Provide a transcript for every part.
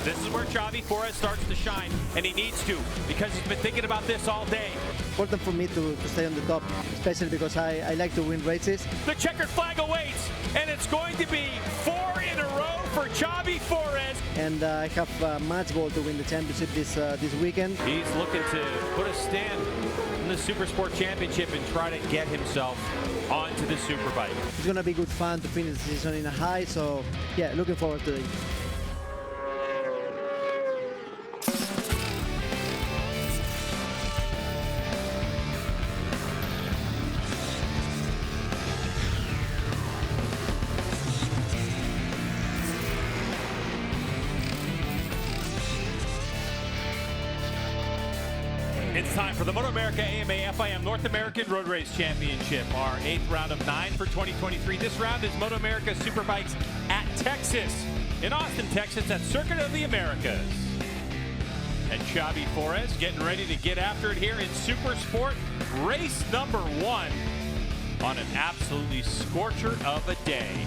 This is where Xavi Forés starts to shine, and he needs to, because he's been thinking about this all day. Important for me to stay on the top, especially because I like to win races. The checkered flag awaits, and it's going to be 4 in a row for Xavi Forés. And I have a match goal to win the championship this weekend. He's looking to put a stand in the Supersport Championship and try to get himself onto the Superbike. It's going to be good fun to finish the season in a high, so yeah, looking forward to it. It's time for the MotoAmerica AMA FIM North American Road Race Championship, our 8th round of 9 for 2023. This round is MotoAmerica Superbikes at Texas, in Austin, Texas, at Circuit of the Americas. And Xavi Forés getting ready to get after it here in Supersport, race number 1 on an absolutely scorcher of a day.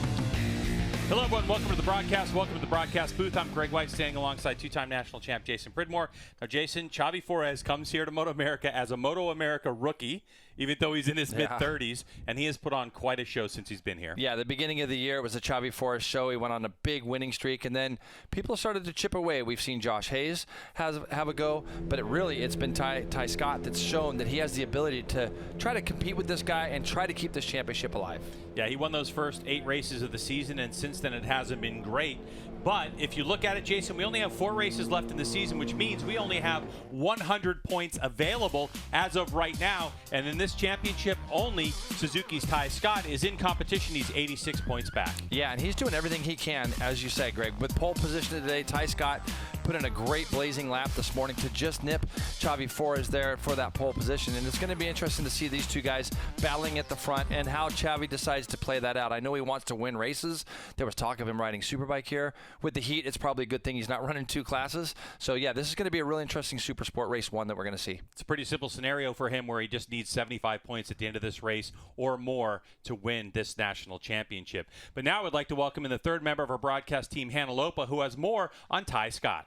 Hello, everyone. Welcome to the broadcast. Welcome to the broadcast booth. I'm Greg White, standing alongside two-time national champ Jason Pridmore. Now, Jason, Xavi Forés comes here to MotoAmerica as a MotoAmerica rookie, even though he's in his mid-30s, and he has put on quite a show since he's been here. Yeah, the beginning of the year was a Xavi Forés show. He went on a big winning streak, and then people started to chip away. We've seen Josh Hayes have a go, but it's been Ty Scott that's shown that he has the ability to try to compete with this guy and try to keep this championship alive. Yeah, he won those first 8 races of the season, and since then it hasn't been great. But if you look at it, Jason, we only have 4 races left in the season, which means we only have 100 points available as of right now. And in this championship, only Suzuki's Ty Scott is in competition. He's 86 points back. Yeah, and he's doing everything he can, as you say, Greg. With pole position today, Ty Scott put in a great blazing lap this morning to just nip Xavi Forés there for that pole position. And it's going to be interesting to see these two guys battling at the front and how Xavi decides to play that out. I know he wants to win races. There was talk of him riding Superbike here. With the heat, it's probably a good thing he's not running 2 classes. So, yeah, this is going to be a really interesting Supersport race 1 that we're going to see. It's a pretty simple scenario for him where he just needs 75 points at the end of this race or more to win this national championship. But now I would like to welcome in the 3rd member of our broadcast team, Hannah Lopa, who has more on Ty Scott.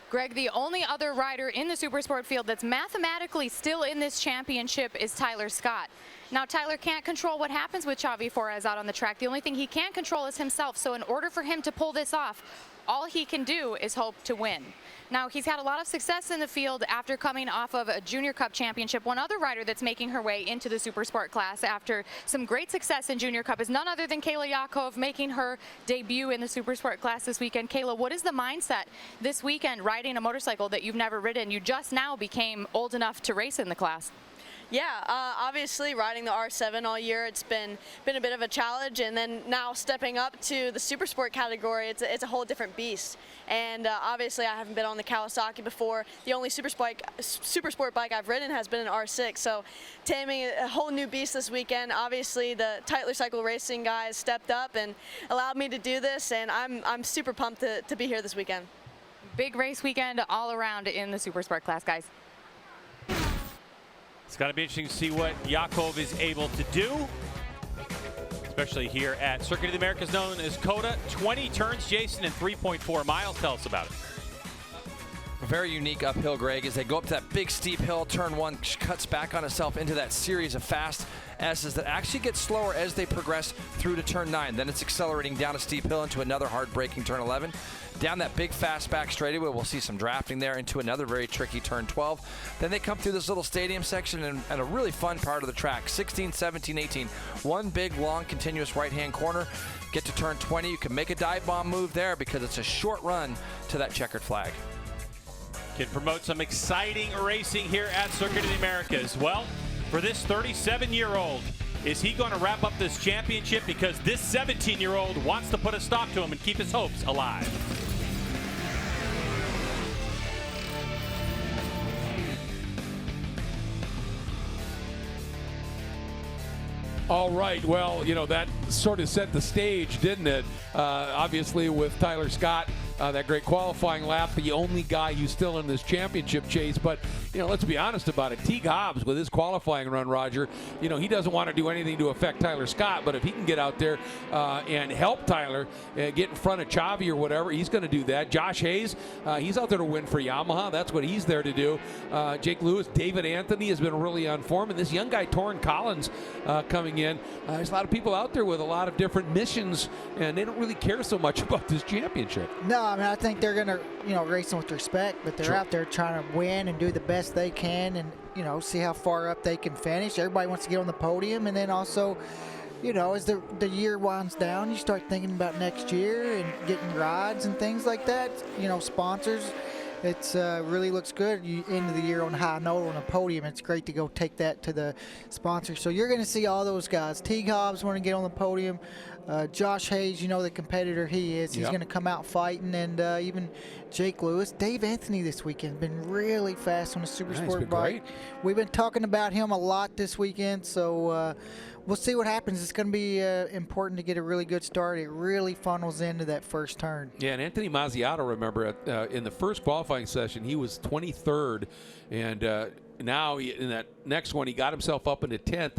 Greg, the only other rider in the Supersport field that's mathematically still in this championship is Tyler Scott. Now, Tyler can't control what happens with Xavi Forés out on the track. The only thing he can control is himself. So in order for him to pull this off, all he can do is hope to win. Now, he's had a lot of success in the field after coming off of a Junior Cup championship. One other rider that's making her way into the Supersport class after some great success in Junior Cup is none other than Kayla Yakov, making her debut in the Supersport class this weekend. Kayla, what is the mindset this weekend riding a motorcycle that you've never ridden? You just now became old enough to race in the class. Yeah, obviously riding the R7 all year, it's been a bit of a challenge, and then now stepping up to the Supersport category, it's a whole different beast. And obviously I haven't been on the Kawasaki before. The only Supersport bike I've ridden has been an R6, so taming a whole new beast this weekend. Obviously the Tyler Cycle Racing guys stepped up and allowed me to do this, and I'm super pumped to be here this weekend. Big race weekend all around in the Supersport class, guys. It's got to be interesting to see what Yakov is able to do, especially here at Circuit of the Americas, known as COTA. 20 turns, Jason, and 3.4 miles. Tell us about it. A very unique uphill, Greg, as they go up to that big steep hill. Turn 1 cuts back on itself into that series of fast S's that actually get slower as they progress through to turn 9. Then it's accelerating down a steep hill into another hard braking turn 11. Down that big fast back straightaway, we'll see some drafting there into another very tricky turn 12. Then they come through this little stadium section and a really fun part of the track, 16, 17, 18. One big, long, continuous right-hand corner. Get to turn 20, you can make a dive bomb move there because it's a short run to that checkered flag. Can promote some exciting racing here at Circuit of the Americas. Well, for this 37-year-old, is he going to wrap up this championship? Because this 17-year-old wants to put a stop to him and keep his hopes alive. All right, well, you know, that sort of set the stage, didn't it? Obviously with Tyler Scott that great qualifying lap, the only guy who's still in this championship chase. But, let's be honest about it. Teague Hobbs, with his qualifying run, Roger, he doesn't want to do anything to affect Tyler Scott. But if he can get out there and help Tyler get in front of Xavi or whatever, he's going to do that. Josh Hayes, he's out there to win for Yamaha. That's what he's there to do. Jake Lewis, David Anthony has been really on form. And this young guy, Torrin Collins, coming in. There's a lot of people out there with a lot of different missions, and they don't really care so much about this championship. No, I mean, I think they're going to, racing with respect, but they're out there trying to win and do the best they can and, see how far up they can finish. Everybody wants to get on the podium, and then also, as the year winds down, you start thinking about next year and getting rides and things like that, sponsors. It's really looks good. You end the year on a high note on a podium. It's great to go take that to the sponsor. So you're going to see all those guys. Teague Hobbs want to get on the podium. Josh Hayes, the competitor he is. He's going to come out fighting. And even Jake Lewis. Dave Anthony this weekend been really fast on the Supersport bike. Great. We've been talking about him a lot this weekend. So we'll see what happens. It's going to be important to get a really good start. It really funnels into that first turn. Yeah, and Anthony Mazziato, remember, in the first qualifying session, he was 23rd. And now in that next one, he got himself up into 10th.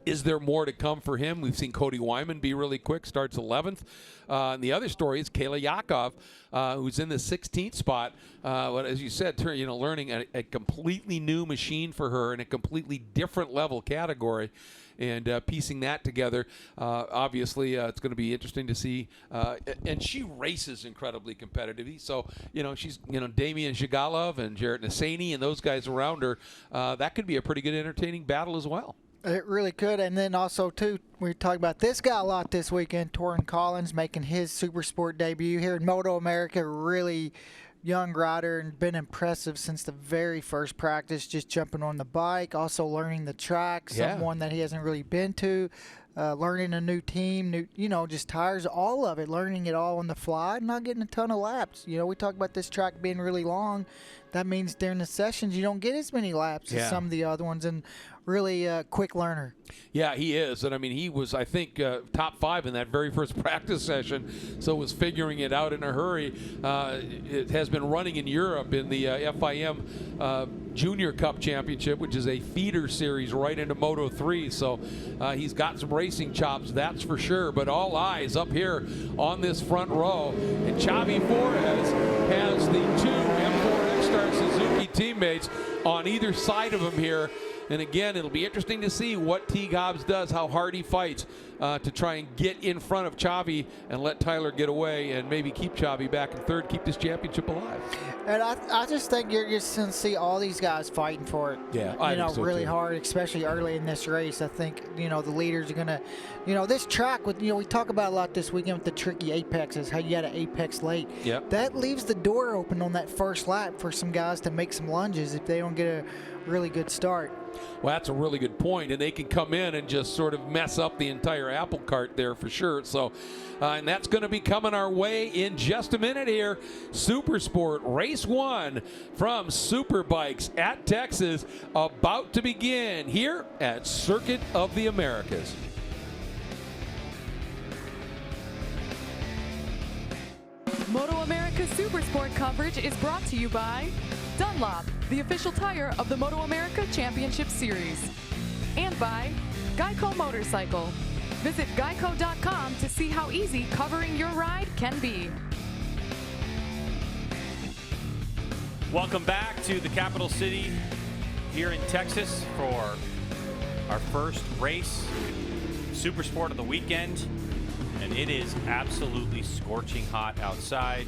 Is there more to come for him? We've seen Cody Wyman be really quick, starts 11th. And the other story is Kayla Yakov, who's in the 16th spot. But as you said, learning a completely new machine for her in a completely different level category. And piecing that together, obviously, it's going to be interesting to see. And she races incredibly competitively. So, she's, Damian Zhigalov and Jarrett Nassani and those guys around her. That could be a pretty good, entertaining battle as well. It really could. And then also, too, we talked about this guy a lot this weekend, Torrin Collins, making his Supersport debut here in MotoAmerica. Really young rider and been impressive since the very first practice, just jumping on the bike, also learning the track, someone that he hasn't really been to, learning a new team, just tires, all of it, learning it all on the fly, not getting a ton of laps. We talk about this track being really long. That means during the sessions you don't get as many laps as some of the other ones, and really quick learner. Yeah, he is. And, I mean, he was, I think, top 5 in that very first practice session, so was figuring it out in a hurry. It has been running in Europe in the FIM Junior Cup Championship, which is a feeder series right into Moto 3. So he's got some racing chops, that's for sure. But all eyes up here on this front row. And Xavi Flores has the 2 M4 X-Star Suzuki teammates on either side of him here. And again, it'll be interesting to see what Teague Hobbs does, how hard he fights to try and get in front of Xavi and let Tyler get away and maybe keep Xavi back in third, keep this championship alive. And I just think you're just going to see all these guys fighting for it. Yeah, I think so really too. hard, especially early in this race. I think, the leaders are going to, this track with, we talk about a lot this weekend with the tricky apexes, how you got to apex late. Yep. That leaves the door open on that first lap for some guys to make some lunges if they don't get a really good start. Well, that's a really good point, and they can come in and just sort of mess up the entire apple cart there for sure. So, and that's going to be coming our way in just a minute here. Supersport Race 1 from Superbikes at Texas about to begin here at Circuit of the Americas. MotoAmerica Supersport coverage is brought to you by Dunlop, the official tire of the MotoAmerica Championship Series, and by Geico Motorcycle. Visit geico.com to see how easy covering your ride can be. Welcome back to the capital city here in Texas for our first race, Supersport of the weekend. And it is absolutely scorching hot outside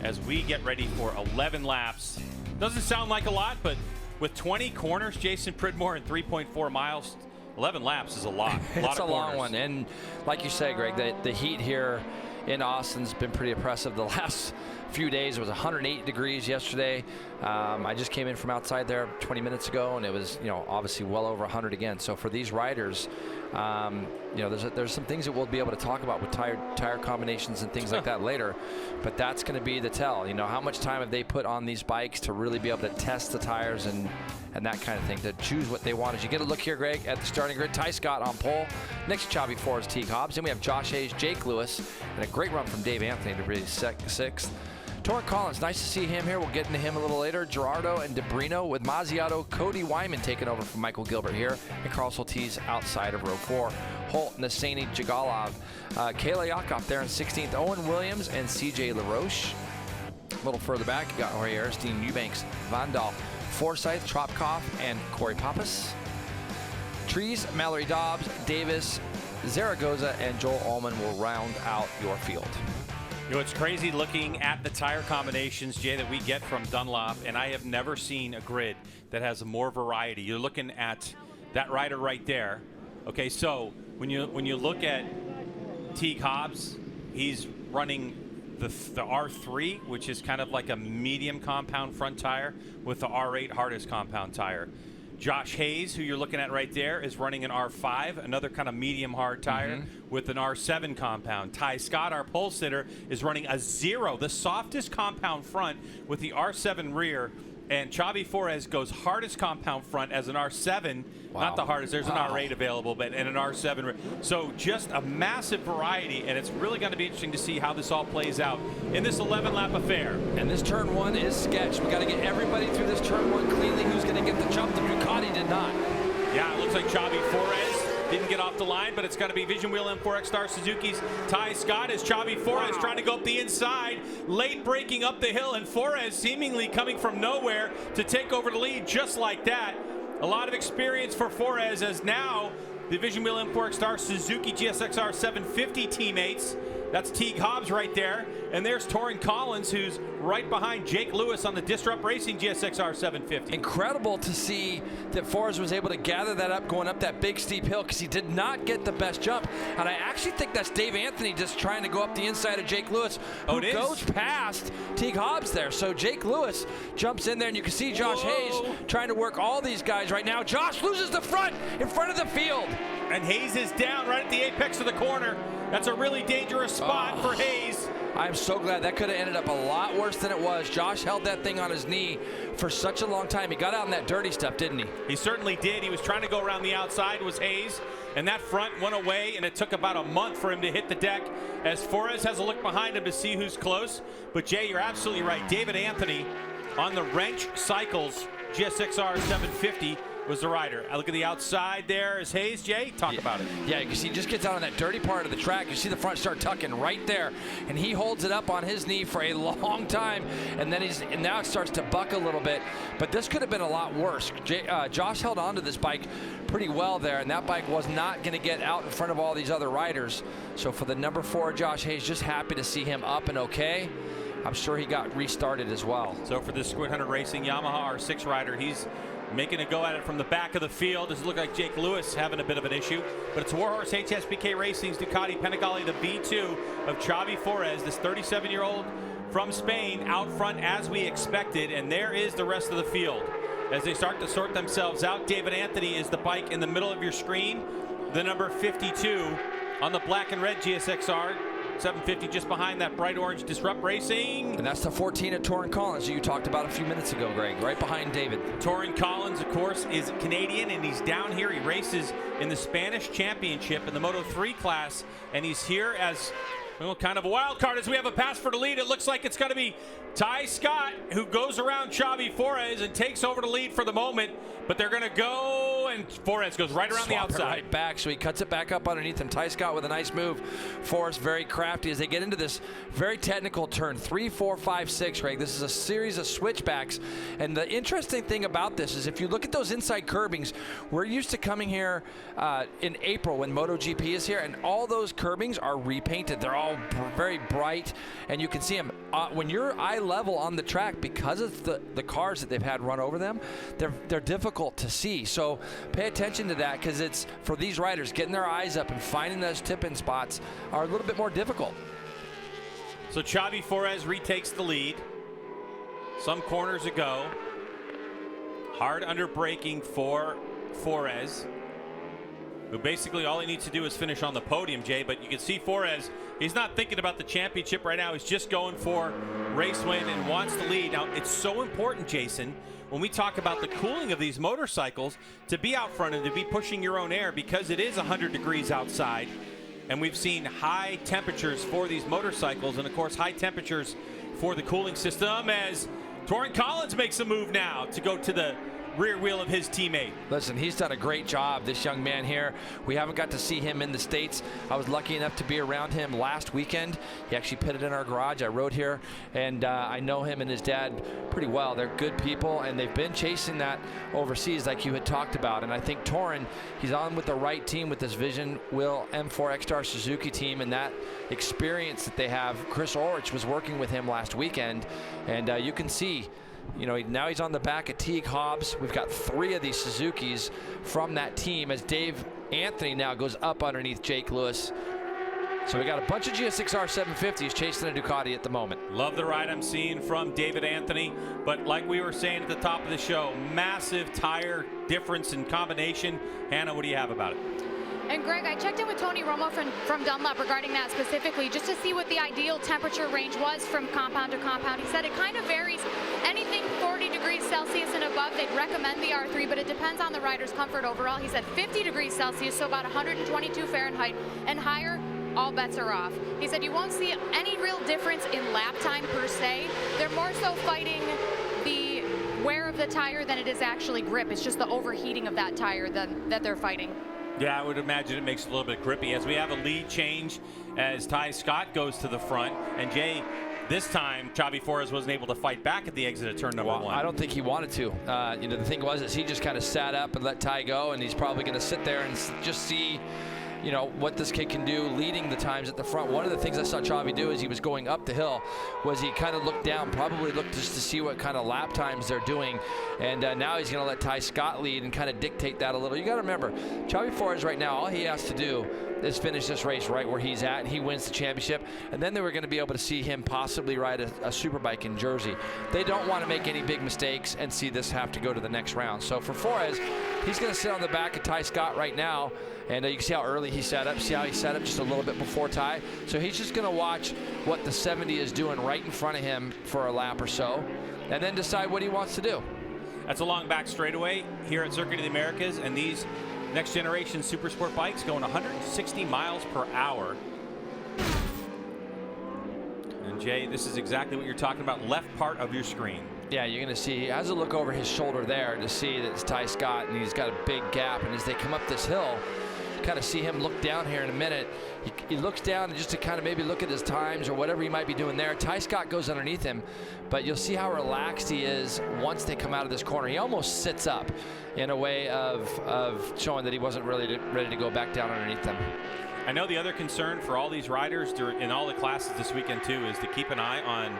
as we get ready for 11 laps. Doesn't sound like a lot, but with 20 corners, Jason Pridmore, and 3.4 miles, 11 laps is a lot. It's a long one. And like you say, Greg, the heat here in Austin's been pretty oppressive the last few days. It was 108 degrees yesterday. I just came in from outside there 20 minutes ago, and it was, obviously well over 100 again. So for these riders, there's some things that we'll be able to talk about with tire combinations and things like that later. But that's going to be the tell. How much time have they put on these bikes to really be able to test the tires and and that kind of thing to choose what they want. As you get a look here, Greg, at the starting grid, Ty Scott on pole. Next to Xavi Forres, Teague Hobbs. Then we have Josh Hayes, Jake Lewis, and a great run from Dave Anthony to be sixth. Torrent Collins, nice to see him here. We'll get into him a little later. Gerardo and DeBrino with Mazziato, Cody Wyman taking over from Michael Gilbert here, and Carl Soltis outside of row 4. Holt, Nassani, Jagalov, Kayla Yakov there in 16th, Owen Williams and CJ LaRoche. A little further back, you got Jorge Aristine, Eubanks, Vandal, Forsyth, Tropkov, and Corey Pappas. Trees, Mallory Dobbs, Davis, Zaragoza, and Joel Allman will round out your field. You know, it's crazy looking at the tire combinations, Jay, that we get from Dunlop, and I have never seen a grid that has more variety. You're looking at that rider right there. Okay, so when you look at Teague Hobbs, he's running the R3, which is kind of like a medium compound front tire, with the R8 hardest compound tire. Josh Hayes, who you're looking at right there, is running an R5, another kind of medium hard tire with an R7 compound. Ty Scott, our pole sitter, is running a 0, the softest compound front with the R7 rear. And Xavi Forres goes hardest compound front as an R7, not the hardest. There's an R8 available, but and an R7 rear. So just a massive variety, and it's really going to be interesting to see how this all plays out in this 11-lap affair. And this turn 1 is sketched. We got to get everybody through this turn 1 cleanly. Who's going to get the jump? The Ducati did not. Yeah, it looks like Xavi Forres didn't get off the line, but it's going to be Vision Wheel M4X Star Suzuki's Ty Scott as Xavi Forres trying to go up the inside, late braking up the hill, and Forres seemingly coming from nowhere to take over the lead just like that. A lot of experience for Forres, as now the Vision Wheel M4X Star Suzuki GSXR 750 teammates. That's Teague Hobbs right there. And there's Torrent Collins, who's right behind Jake Lewis on the Disrupt Racing GSXR 750. Incredible to see that Forres was able to gather that up going up that big steep hill, because he did not get the best jump. And I actually think that's Dave Anthony just trying to go up the inside of Jake Lewis, who goes past Teague Hobbs there. So Jake Lewis jumps in there, and you can see Josh Hayes trying to work all these guys right now. Josh loses the front in front of the field. And Hayes is down right at the apex of the corner. That's a really dangerous spot for Hayes. I'm so glad. That could have ended up a lot worse than it was. Josh held that thing on his knee for such a long time. He got out in that dirty stuff, didn't he? He certainly did. He was trying to go around the outside, was Hayes, and that front went away, and it took about a month for him to hit the deck, as Forres has a look behind him to see who's close. But Jay, you're absolutely right. David Anthony on the Wrench Cycles GSXR 750 was the rider. I look at the outside there is Hayes. Jay, talk about it. Yeah, you can see he just gets out on that dirty part of the track. You see the front start tucking right there, and he holds it up on his knee for a long time, and then now it starts to buck a little bit. But this could have been a lot worse. Josh held onto this bike pretty well there, and that bike was not going to get out in front of all these other riders. So for the number 4, Josh Hayes, just happy to see him up and okay. I'm sure he got restarted as well. So for this Squid Hunter Racing Yamaha R6 rider, he's making a go at it from the back of the field. Does it look like Jake Lewis having a bit of an issue? But it's Warhorse HSBK Racing's Ducati Panigale, the V2 of Xavi Forres, this 37-year-old from Spain, out front as we expected. And there is the rest of the field. As they start to sort themselves out, David Anthony is the bike in the middle of your screen, the number 52 on the black and red GSXR 750, just behind that bright orange Disrupt Racing. And that's the 14 at Torrent Collins you talked about a few minutes ago, Greg, right behind David. Torrent Collins, of course, is Canadian, and he's down here. He races in the Spanish Championship in the Moto3 class, and he's here as, well, kind of a wild card as we have a pass for the lead. It looks like it's going to be Ty Scott, who goes around Xavi Forres and takes over the lead for the moment, but they're going to go, and Forres goes right around the outside. Right back, so he cuts it back up underneath him. Ty Scott with a nice move. Forres very crafty as they get into this very technical turn. 3, 4, 5, 6, Greg. This is a series of switchbacks, and the interesting thing about this is if you look at those inside curbings, we're used to coming here in April when MotoGP is here, and all those curbings are repainted. They're all very bright, and you can see them when you're eye level on the track, because of the cars that they've had run over them. They're difficult to see, so pay attention to that, because it's for these riders getting their eyes up and finding those tip-in spots are a little bit more difficult. So Xavi Forres retakes the lead some corners ago. Hard under braking for Forres. who basically all he needs to do is finish on the podium, Jay. But you can see Forres, he's not thinking about the championship right now. He's just going for race win and wants to lead. Now, it's so important, Jason, when we talk about the cooling of these motorcycles, to be out front and to be pushing your own air, because it is 100 degrees outside. And we've seen high temperatures for these motorcycles, and of course high temperatures for the cooling system, as Torrin Collins makes a move now to go to the rear wheel of his teammate. Listen, he's done a great job, this young man here. We haven't got to see him in the States. I was lucky enough to be around him last weekend. He actually pitted in our garage. I rode here, and I know him and his dad pretty well. They're good people, and they've been chasing that overseas like you had talked about. And I think Torrin, he's on with the right team with this Vision Wheel M4 X-Star Suzuki team, and that experience that they have. Chris Ulrich was working with him last weekend, and you can see, you know, now he's on the back of Teague Hobbs. We've got 3 of these Suzukis from that team as Dave Anthony now goes up underneath Jake Lewis. So we got a bunch of GSX-R 750s chasing a Ducati at the moment. Love the ride I'm seeing from David Anthony, but like we were saying at the top of the show, massive tire difference in combination. Hannah, what do you have about it? And Greg, I checked in with Tony Romo from Dunlop regarding that specifically, just to see what the ideal temperature range was from compound to compound. He said it kind of varies. Anything 40 degrees Celsius and above, they'd recommend the R3, but it depends on the rider's comfort overall. He said 50 degrees Celsius, so about 122 Fahrenheit, and higher, all bets are off. He said you won't see any real difference in lap time per se. They're more so fighting the wear of the tire than it is actually grip. It's just the overheating of that tire that they're fighting. Yeah, I would imagine it makes it a little bit grippy as we have a lead change as Ty Scott goes to the front. And Jay, this time, Xavi Forres wasn't able to fight back at the exit of turn number 1. I don't think he wanted to. You know, the thing was is he just kind of sat up and let Ty go, and he's probably going to sit there and just see, you know, what this kid can do leading the times at the front. One of the things I saw Xavi do as he was going up the hill was he kind of looked down, probably looked just to see what kind of lap times they're doing. And now he's going to let Ty Scott lead and kind of dictate that a little. You got to remember, Xavi Forres right now, all he has to do is finish this race right where he's at, and he wins the championship. And then they were going to be able to see him possibly ride a superbike in Jersey. They don't want to make any big mistakes and see this have to go to the next round. So for Forres, he's going to sit on the back of Ty Scott right now. And you can see how early he set up. See how he set up just a little bit before Ty. So he's just going to watch what the 70 is doing right in front of him for a lap or so, and then decide what he wants to do. That's a long back straightaway here at Circuit of the Americas, and these next generation Supersport bikes going 160 miles per hour. And Jay, this is exactly what you're talking about, left part of your screen. Yeah, you're going to see, he has a look over his shoulder there to see that it's Ty Scott, and he's got a big gap. And as they come up this hill, kind of see him look down here in a minute. He looks down just to kind of maybe look at his times or whatever he might be doing there. Ty Scott goes underneath him, but you'll see how relaxed he is once they come out of this corner. He almost sits up in a way of showing that he wasn't really ready to go back down underneath them. I know the other concern for all these riders in all the classes this weekend too is to keep an eye on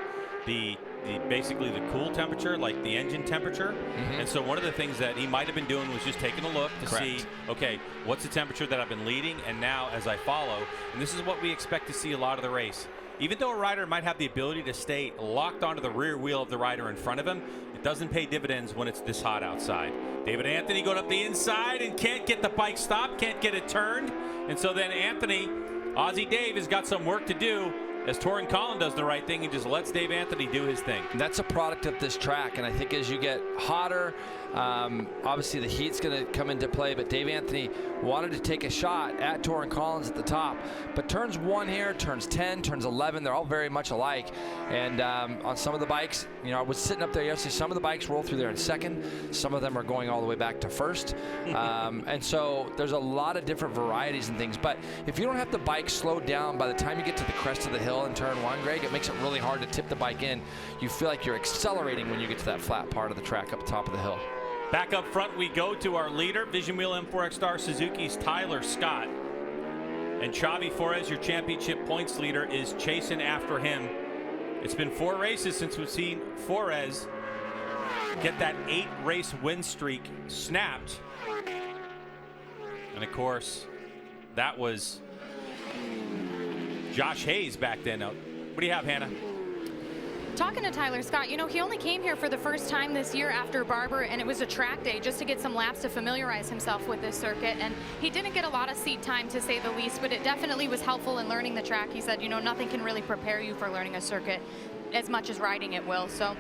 basically the cool temperature, like the engine temperature. And so one of the things that he might have been doing was just taking a look to see, okay, what's the temperature that I've been leading, and now as I follow, and this is what we expect to see a lot of the race. Even though a rider might have the ability to stay locked onto the rear wheel of the rider in front of him, it doesn't pay dividends when it's this hot outside. David Anthony going up the inside and can't get the bike stopped, can't get it turned. And so then Anthony, Aussie Dave, has got some work to do as Torrin Collins does the right thing and just lets Dave Anthony do his thing. That's a product of this track, and I think as you get hotter, obviously the heat's going to come into play, but Dave Anthony wanted to take a shot at Torrin Collins at the top, but turns 1 here, turns 10, turns 11, they're all very much alike. And on some of the bikes, you know, I was sitting up there yesterday, some of the bikes roll through there in second, some of them are going all the way back to first. And so there's a lot of different varieties and things, but if you don't have the bike slowed down by the time you get to the crest of the hill in turn 1, Greg, it makes it really hard to tip the bike in. You feel like you're accelerating when you get to that flat part of the track up top of the hill. Back up front we go to our leader, Vision Wheel M4 X-Star Suzuki's Tyler Scott. And Xavi Forres, your championship points leader, is chasing after him. It's been 4 races since we've seen Forres get that 8-race win streak snapped. And of course, that was Josh Hayes back then. What do you have, Hannah? talking to Tyler Scott, you know, he only came here for the first time this year after Barber, and it was a track day just to get some laps to familiarize himself with this circuit. And he didn't get a lot of seat time, to say the least, but it definitely was helpful in learning the track. He said, you know, nothing can really prepare you for learning a circuit as much as riding it will. So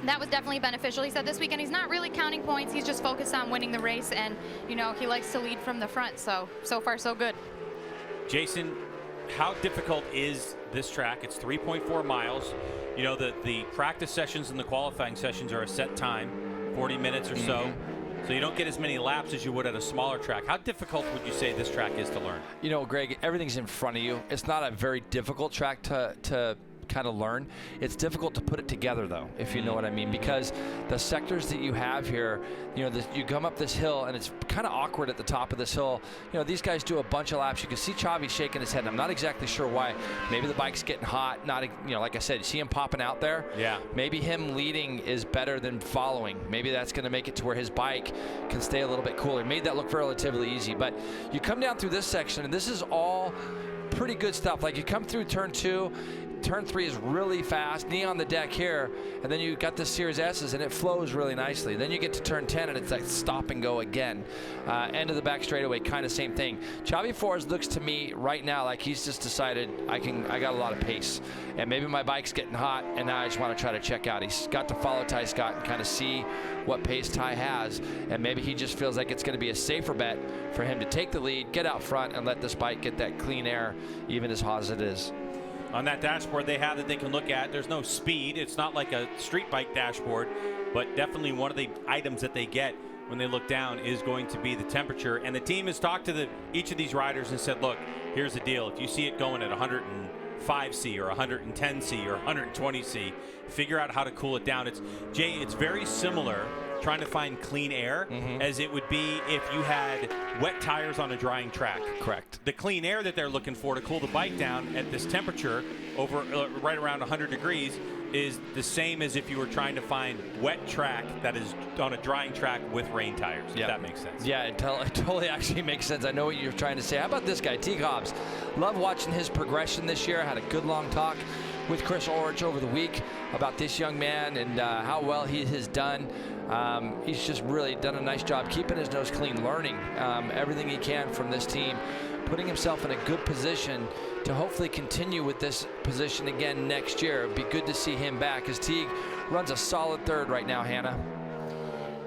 that was definitely beneficial. He said this weekend he's not really counting points. He's just focused on winning the race, and, you know, he likes to lead from the front. So far, so good. Jason, how difficult is this track? It's 3.4 miles. You know, the practice sessions and the qualifying sessions are a set time, 40 minutes or so. So you don't get as many laps as you would at a smaller track. How difficult would you say this track is to learn? You know, Greg, everything's in front of you. It's not a very difficult track to kind of learn. It's difficult to put it together, though, if you know what I mean, because the sectors that you have here, you know, you come up this hill and it's kind of awkward at the top of this hill. You know, these guys do a bunch of laps. You can see Chavi shaking his head, and I'm not exactly sure why. Maybe the bike's getting hot. Not, you know, like I said, you see him popping out there. Yeah. Maybe him leading is better than following. Maybe that's going to make it to where his bike can stay a little bit cooler. Made that look relatively easy. But you come down through this section, and this is all pretty good stuff. Like, you come through turn 2, turn 3 is really fast, knee on the deck here, and then you got the Series S's, and it flows really nicely. Then you get to turn 10, and it's like stop and go again. End of the back straightaway, kind of same thing. Chavi Flores looks to me right now like he's just decided I got a lot of pace, and maybe my bike's getting hot, and now I just want to try to check out. He's got to follow Ty Scott and kind of see what pace Ty has, and maybe he just feels like it's going to be a safer bet for him to take the lead, get out front, and let this bike get that clean air, even as hot as it is. On that dashboard they have that they can look at, there's no speed. It's not like a street bike dashboard, but definitely one of the items that they get when they look down is going to be the temperature. And the team has talked to each of these riders and said, look, here's the deal. If you see it going at 105C or 110C or 120C, figure out how to cool it down. It's very similar, trying to find clean air, as it would be if you had wet tires on a drying track. Correct. The clean air that they're looking for to cool the bike down at this temperature, over right around 100 degrees, is the same as if you were trying to find wet track that is on a drying track with rain tires, if that makes sense. Yeah, it totally actually makes sense. I know what you're trying to say. How about this guy, Teague Hobbs? Love watching his progression this year. I had a good long talk with Chris Orich over the week about this young man and how well he has done. He's just really done a nice job keeping his nose clean, learning everything he can from this team, putting himself in a good position to hopefully continue with this position again next year. It'd be good to see him back, as Teague runs a solid third right now, Hannah.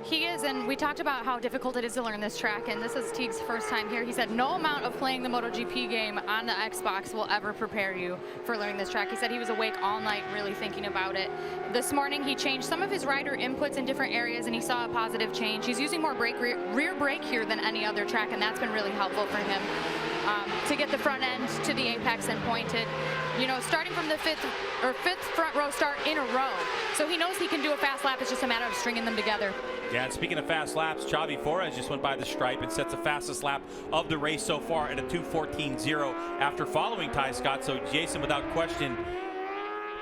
He is, and we talked about how difficult it is to learn this track, and this is Teague's first time here. He said no amount of playing the MotoGP game on the Xbox will ever prepare you for learning this track. He said he was awake all night really thinking about it. This morning he changed some of his rider inputs in different areas, and he saw a positive change. He's using more rear brake here than any other track, and that's been really helpful for him to get the front end to the apex and pointed. You know, starting from the fifth front row start in a row. So he knows he can do a fast lap. It's just a matter of stringing them together. Yeah, and speaking of fast laps, Chavi Flores just went by the stripe and sets the fastest lap of the race so far at a 2:14.0 after following Ty Scott. So Jason, without question,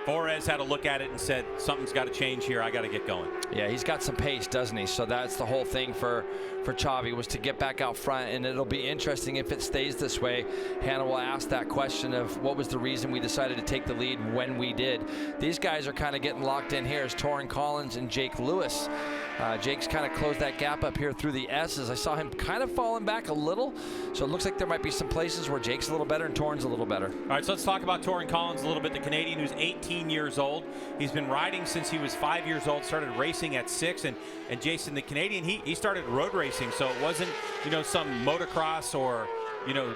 Flores had a look at it and said, something's got to change here. I got to get going. Yeah, he's got some pace, doesn't he? So that's the whole thing for Chavi, was to get back out front, and it'll be interesting if it stays this way. Hannah will ask that question of what was the reason we decided to take the lead when we did. These guys are kind of getting locked in here as Torrin Collins and Jake Lewis. Jake's kind of closed that gap up here through the S's. I saw him kind of falling back a little, so it looks like there might be some places where Jake's a little better and Torrin's a little better. All right, so let's talk about Torrin Collins a little bit, the Canadian who's 18 years old. He's been riding since he was 5 years old, started racing at 6, and Jason, the Canadian, he started road racing, so it wasn't, you know, some motocross or, you know,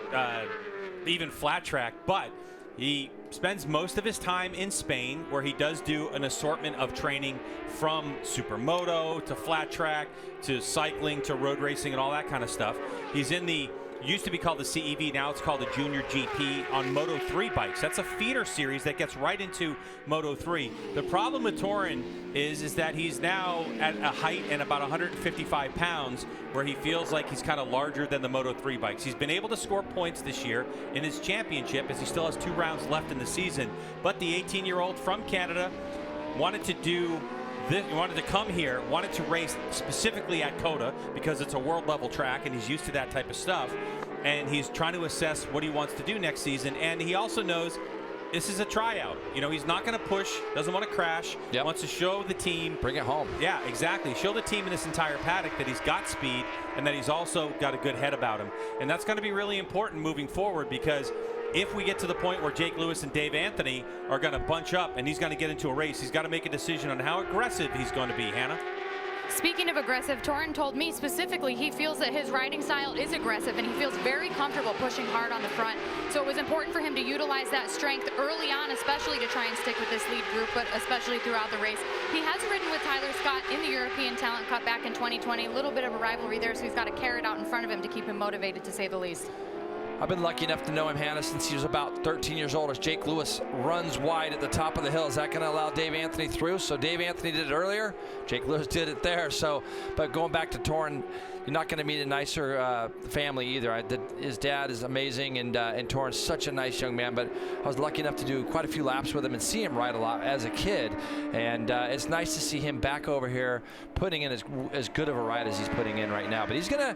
even flat track, but he spends most of his time in Spain, where he does do an assortment of training from supermoto to flat track to cycling to road racing and all that kind of stuff. He's in the used to be called the CEV, now it's called the Junior GP on Moto3 bikes. That's a feeder series that gets right into Moto3. The problem with Torrin is that he's now at a height and about 155 pounds where he feels like he's kind of larger than the Moto3 bikes. He's been able to score points this year in his championship, as he still has 2 rounds left in the season. But the 18-year-old from Canada wanted to come here, wanted to race specifically at COTA because it's a world level track and he's used to that type of stuff. And he's trying to assess what he wants to do next season. And he also knows this is a tryout. You know, he's not going to push, doesn't want to crash, wants to show the team. Bring it home. Yeah, exactly. Show the team in this entire paddock that he's got speed and that he's also got a good head about him. And that's going to be really important moving forward, because if we get to the point where Jake Lewis and Dave Anthony are going to bunch up and he's going to get into a race, he's got to make a decision on how aggressive he's going to be. Hannah? Speaking of aggressive, Torin told me specifically he feels that his riding style is aggressive and he feels very comfortable pushing hard on the front. So it was important for him to utilize that strength early on, especially to try and stick with this lead group, but especially throughout the race. He has ridden with Tyler Scott in the European Talent Cup back in 2020. A little bit of a rivalry there, so he's got a carrot out in front of him to keep him motivated, to say the least. I've been lucky enough to know him, Hannah, since he was about 13 years old. As Jake Lewis runs wide at the top of the hill, is that going to allow Dave Anthony through? So Dave Anthony did it earlier. Jake Lewis did it there. So, but going back to Torin, you're not going to meet a nicer family either. His dad is amazing, and Torin's such a nice young man. But I was lucky enough to do quite a few laps with him and see him ride a lot as a kid. And it's nice to see him back over here putting in as good of a ride as he's putting in right now. But he's gonna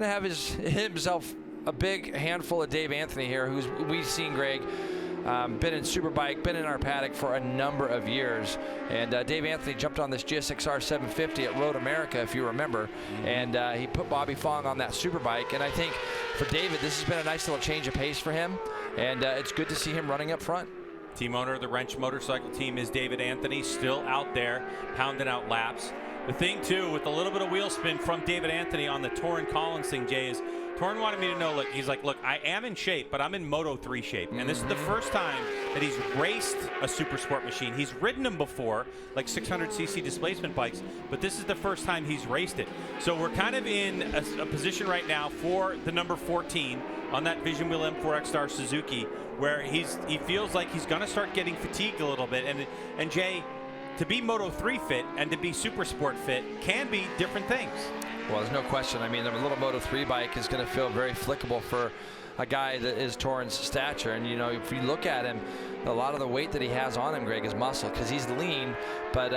have himself a big handful of Dave Anthony here, who's we've seen, Greg, been in Superbike, been in our paddock for a number of years. And Dave Anthony jumped on this GSXR 750 at MotoAmerica, if you remember, and he put Bobby Fong on that Superbike. And I think for David, this has been a nice little change of pace for him, and it's good to see him running up front. Team owner of the Wrench Motorcycle team is David Anthony, still out there pounding out laps. The thing, too, with a little bit of wheel spin from David Anthony on the Torin Collins thing, Jay, is Torin wanted me to know, look, he's like, look, I am in shape, but I'm in Moto 3 shape. And this is the first time that he's raced a Supersport machine. He's ridden them before, like 600cc displacement bikes, but this is the first time he's raced it. So we're kind of in a position right now for the number 14 on that Vision Wheel M4 X-Star Suzuki, where he feels like he's going to start getting fatigued a little bit. And Jay, to be Moto 3 fit and to be Supersport fit can be different things. Well, there's no question. I mean, the little Moto 3 bike is going to feel very flickable for a guy that is Torin's stature. And, you know, if you look at him, a lot of the weight that he has on him, Greg, is muscle, because he's lean, but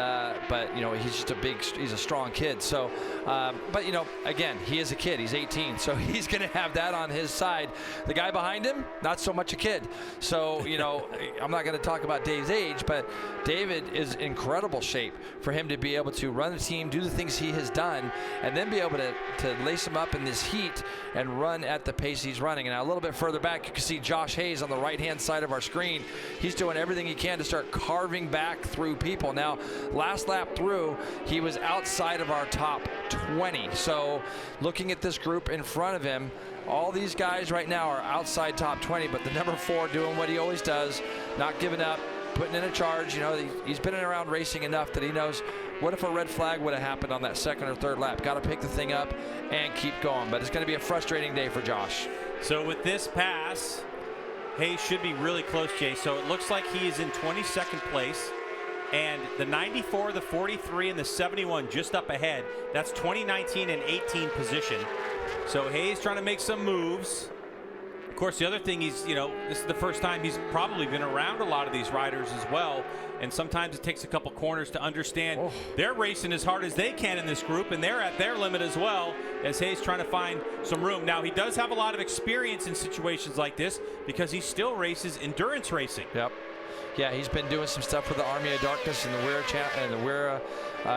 you know, he's just he's a strong kid. So, but you know, again, he is a kid. He's 18, so he's going to have that on his side. The guy behind him, not so much a kid. So, you know, I'm not going to talk about Dave's age, but David is in incredible shape for him to be able to run the team, do the things he has done, and then be able to lace him up in this heat and run at the pace he's running. And now a little bit further back, you can see Josh Hayes on the right-hand side of our screen. He's doing everything he can to start carving back through people. Now, last lap through, he was outside of our top 20. So looking at this group in front of him, all these guys right now are outside top 20, but the number 4 doing what he always does, not giving up, putting in a charge. You know, he's been around racing enough that he knows, what if a red flag would have happened on that second or third lap? Got to pick the thing up and keep going. But it's going to be a frustrating day for Josh. So with this pass, Hayes should be really close, Jay. So it looks like he is in 22nd place. And the 94, the 43, and the 71 just up ahead. That's 2019 and 18 position. So Hayes trying to make some moves. Of course, the other thing is, you know, this is the first time he's probably been around a lot of these riders as well. And sometimes it takes a couple corners to understand they're racing as hard as they can in this group, and they're at their limit as well, as Hayes trying to find some room. Now, he does have a lot of experience in situations like this because he still races endurance racing. Yep. Yeah, he's been doing some stuff with the Army of Darkness and the WERA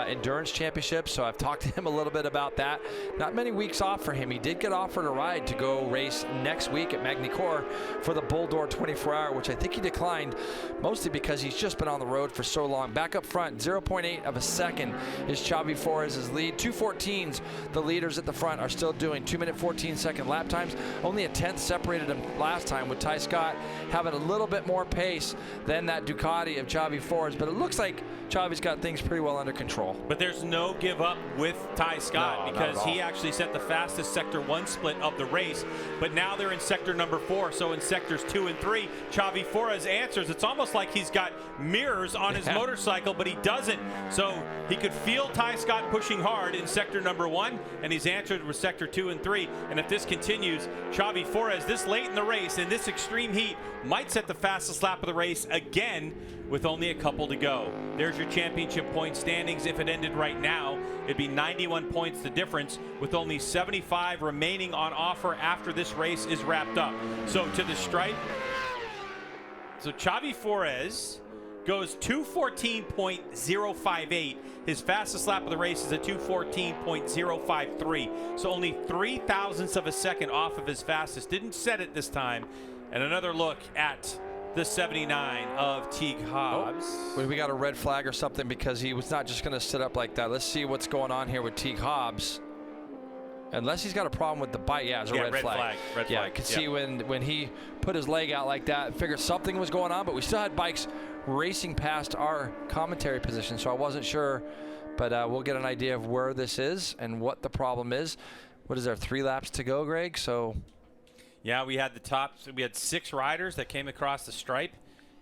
Endurance Championship, so I've talked to him a little bit about that. Not many weeks off for him. He did get offered a ride to go race next week at Magny-Cours for the Bull D'Or 24-hour, which I think he declined, mostly because he's just been on the road for so long. Back up front, 0.8 of a second is Xavi Flores' lead. 2:14s, the leaders at the front are still doing 2-minute 14-second lap times. Only a tenth separated them last time, with Ty Scott having a little bit more pace than that Ducati of Xavi Flores, but it looks like Xavi's got things pretty well under control. But there's no give up with Ty Scott, because he actually set the fastest Sector 1 split of the race, but now they're in Sector number 4, so in Sectors 2 and 3, Xavi Flores answers. It's almost like he's got mirrors on his motorcycle, but he doesn't. So he could feel Ty Scott pushing hard in Sector number 1, and he's answered with Sector 2 and 3. And if this continues, Xavi Flores, this late in the race, in this extreme heat, might set the fastest lap of the race again with only a couple to go. There's your championship point standings. If it ended right now, it'd be 91 points the difference, with only 75 remaining on offer after this race is wrapped up. So to the stripe, So Xavi Forés goes 2:14.058. His fastest lap of the race is a 2:14.053. So only 0.03 of a second off of his fastest. Didn't set it this time. And another look at the 79 of Teague Hobbs. Oh, we got a red flag or something because he was not just going to sit up like that. Let's see what's going on here with Teague Hobbs. Unless he's got a problem with the bike. Yeah, it's a red flag. Red yeah, flag. I could see when he put his leg out like that, figured something was going on, but we still had bikes racing past our commentary position, so I wasn't sure. But we'll get an idea of where this is and what the problem is. What is there, 3 laps to go, Greg? So, yeah, we had we had 6 riders that came across the stripe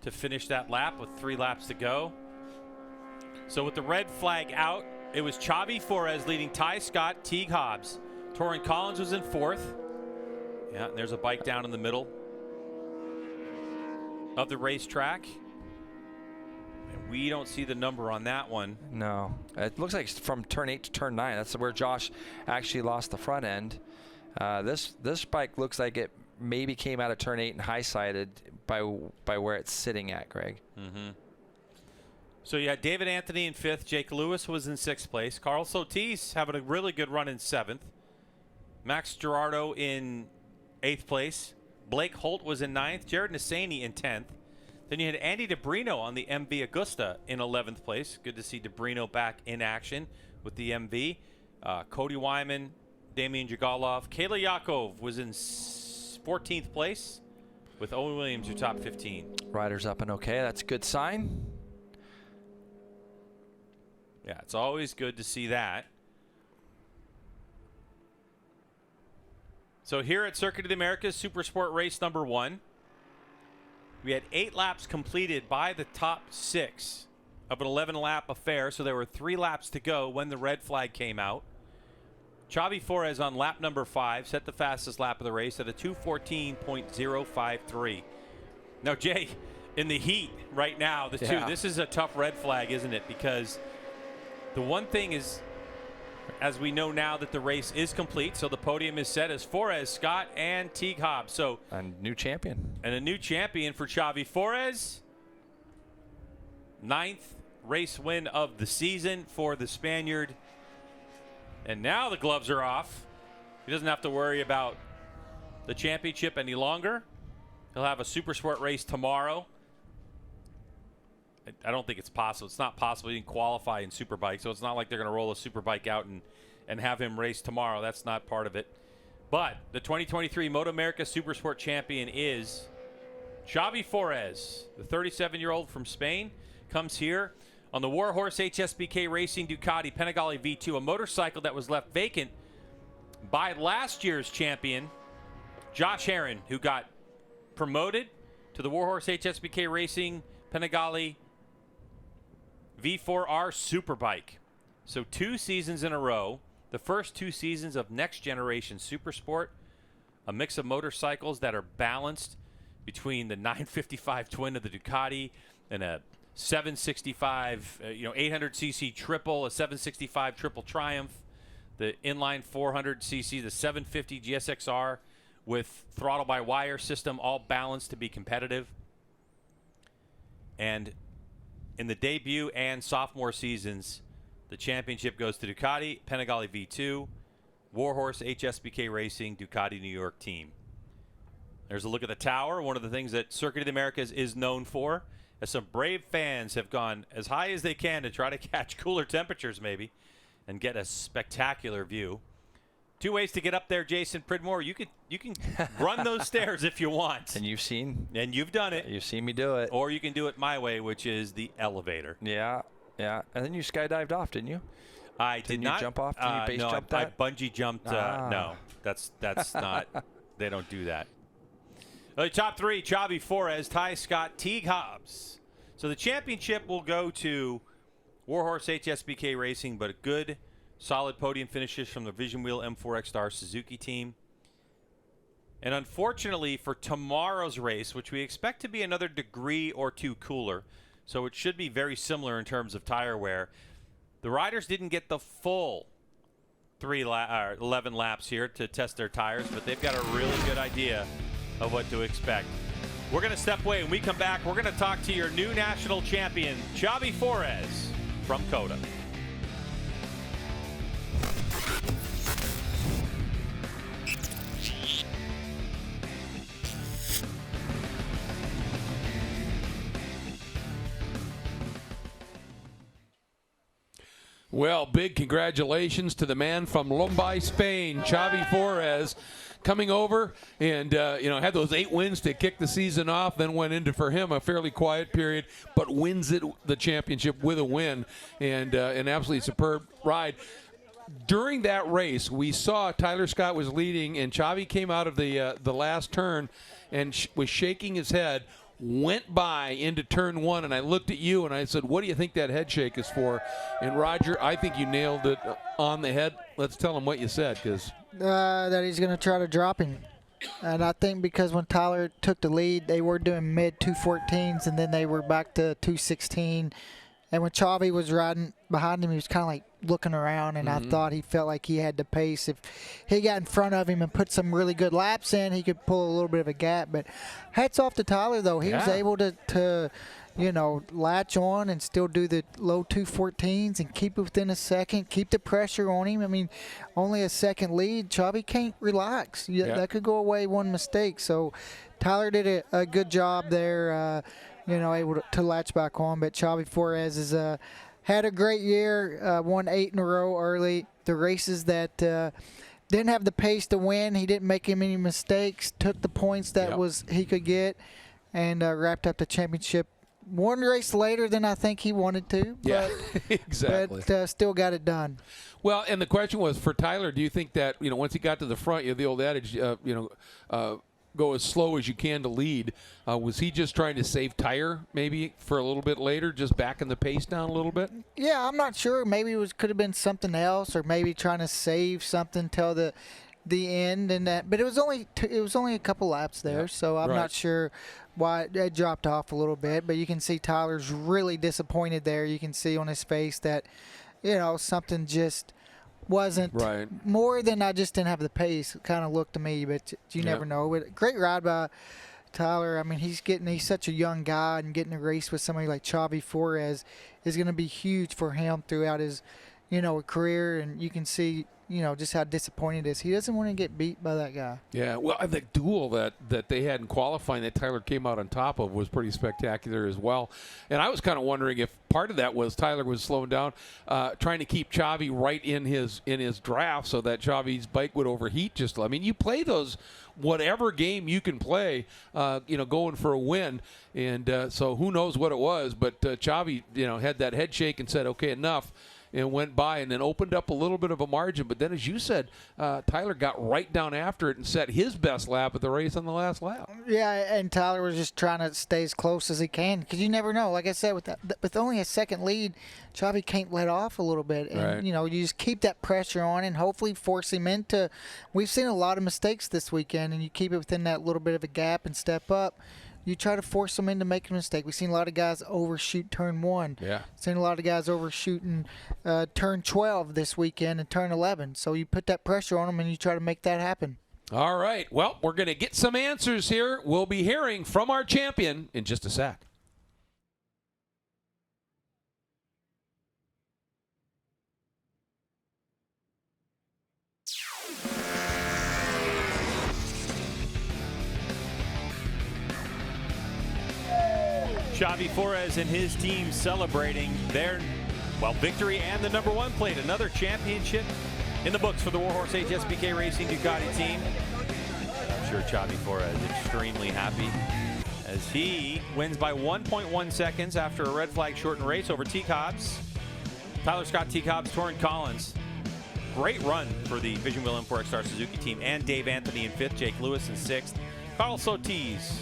to finish that lap with 3 laps to go. So with the red flag out, it was Xavi Forés leading Ty Scott, Teague Hobbs. Torrin Collins was in 4th. Yeah, and there's a bike down in the middle of the racetrack. And we don't see the number on that one. No. It looks like it's from turn 8 to turn 9. That's where Josh actually lost the front end. This bike looks like it maybe came out of turn 8 and high-sided by where it's sitting at, Greg. Mm-hmm. So you had David Anthony in 5th. Jake Lewis was in 6th place. Carl Sotis having a really good run in 7th. Max Gerardo in 8th place. Blake Holt was in 9th. Jared Nassani in 10th. Then you had Andy DeBrino on the MV Augusta in 11th place. Good to see DeBrino back in action with the MV. Cody Wyman, Damian Jagalov. Kayla Yakov was in 14th place with Owen Williams, your top 15. Riders up and okay. That's a good sign. Yeah, it's always good to see that. So here at Circuit of the Americas, Supersport race number 1, we had 8 laps completed by the top 6 of an 11-lap affair. So there were 3 laps to go when the red flag came out. Xavi Forés on lap number 5 set the fastest lap of the race at a 2:14.053. Now, Jay, in the heat right now, this is a tough red flag, isn't it? Because the one thing is, as we know now that the race is complete, so the podium is set as Forés, Scott, and Teague Hobbs. So a new champion. And a new champion for Xavi Forés. 9th race win of the season for the Spaniard. And now the gloves are off. He doesn't have to worry about the championship any longer. He'll have a Supersport race tomorrow. I don't think it's possible. It's not possible. He didn't qualify in Superbike, so it's not like they're going to roll a Superbike out and have him race tomorrow. That's not part of it. But the 2023 MotoAmerica Supersport champion is Xavi Forés. The 37-year-old from Spain comes here on the Warhorse HSBK Racing Ducati Panigale V2, a motorcycle that was left vacant by last year's champion, Josh Herron, who got promoted to the Warhorse HSBK Racing Panigale V4R Superbike. So 2 seasons in a row, the first 2 seasons of next generation Supersport, a mix of motorcycles that are balanced between the 955 twin of the Ducati and a 765, 800cc triple, a 765 triple Triumph, the inline 400cc, the 750 GSXR with throttle-by-wire system, all balanced to be competitive. And in the debut and sophomore seasons, the championship goes to Ducati, Panigale V2, Warhorse HSBK Racing, Ducati New York team. There's a look at the tower, one of the things that Circuit of the Americas is known for, as some brave fans have gone as high as they can to try to catch cooler temperatures maybe and get a spectacular view. 2 ways to get up there, Jason Pridmore. You can run those stairs if you want. And you've done it. You've seen me do it. Or you can do it my way, which is the elevator. Yeah. And then you skydived off, didn't you? I did not jump off. Did you base jump that? I bungee jumped. No, that's not. They don't do that. The top 3: Xavi Forés, Ty Scott, Teague Hobbs. So the championship will go to Warhorse HSBK Racing, but a good, solid podium finishes from the Vision Wheel M4X Star Suzuki team. And unfortunately for tomorrow's race, which we expect to be another degree or 2 cooler, so it should be very similar in terms of tire wear, the riders didn't get the full 11 laps here to test their tires, but they've got a really good idea of what to expect. We're going to step away. When we come back, we're going to talk to your new national champion, Xavi Flores from COTA. Well, big congratulations to the man from Lombay, Spain, Xavi Flores, coming over and had those 8 wins to kick the season off, then went into, for him, a fairly quiet period, but wins the championship with a win, and an absolutely superb ride. During that race, we saw Tyler Scott was leading, and Xavi came out of the last turn and was shaking his head, went by into turn 1, and I looked at you and I said, what do you think that head shake is for? And Roger, I think you nailed it on the head. Let's tell him what you said, because that he's going to try to drop him. And I think because when Tyler took the lead, they were doing mid 214s, and then they were back to 216. And when Xavi was riding behind him, he was kind of like looking around, and I thought he felt like he had the pace. If he got in front of him and put some really good laps in, he could pull a little bit of a gap. But hats off to Tyler, though. He was able to latch on and still do the low 214s and keep it within a second, keep the pressure on him. I mean, only a second lead. Xavi can't relax. That could go away one mistake. So Tyler did a good job there, able to latch back on. But Xavi Flores has had a great year, won 8 in a row early. The races that didn't have the pace to win, he didn't make any mistakes, took the points that he could get, and wrapped up the championship one race later than I think he wanted to. Yeah, exactly. But still got it done. Well, and the question was for Tyler, do you think that, once he got to the front, the old adage, go as slow as you can to lead. Was he just trying to save tire maybe for a little bit later, just backing the pace down a little bit? Yeah, I'm not sure. Maybe could have been something else, or maybe trying to save something till the end. And that, but it was only a couple laps there, so I'm not sure why it dropped off a little bit. But you can see Tyler's really disappointed there. You can see on his face that something just wasn't more than I just didn't have the pace. It kind of looked to me, but you never know. But great ride by Tyler. I mean, he's such a young guy, and getting a race with somebody like Xavi Flores is going to be huge for him throughout his career. And you can see just how disappointed he is. He doesn't want to get beat by that guy. Yeah, well, the duel that they had in qualifying that Tyler came out on top of was pretty spectacular as well. And I was kind of wondering if part of that was Tyler was slowing down, trying to keep Xavi right in his draft so that Xavi's bike would overheat. You play those whatever game you can play, going for a win. And so who knows what it was, but Xavi, had that head shake and said, okay, enough. And went by and then opened up a little bit of a margin. But then, as you said, Tyler got right down after it and set his best lap of the race on the last lap. Yeah, and Tyler was just trying to stay as close as he can, because you never know. Like I said, with only a second lead, Xavi can't let off a little bit. And, you just keep that pressure on and hopefully force him into. We've seen a lot of mistakes this weekend, and you keep it within that little bit of a gap and step up. You try to force them into making a mistake. We've seen a lot of guys overshoot turn 1. Yeah. Seen a lot of guys overshooting turn 12 this weekend and turn 11. So you put that pressure on them and you try to make that happen. All right. Well, we're going to get some answers here. We'll be hearing from our champion in just a sec. Xavi Flores and his team celebrating their victory and the #1 plate. Another championship in the books for the Warhorse HSBK Racing Ducati team. I'm sure Xavi Flores is extremely happy as he wins by 1.1 seconds after a red flag shortened race over T. Cobbs. Tyler Scott, T. Cobbs, Torrin Collins. Great run for the Vision Wheel M4 Star Suzuki team, and Dave Anthony in 5th, Jake Lewis in 6th, Carl Sotis,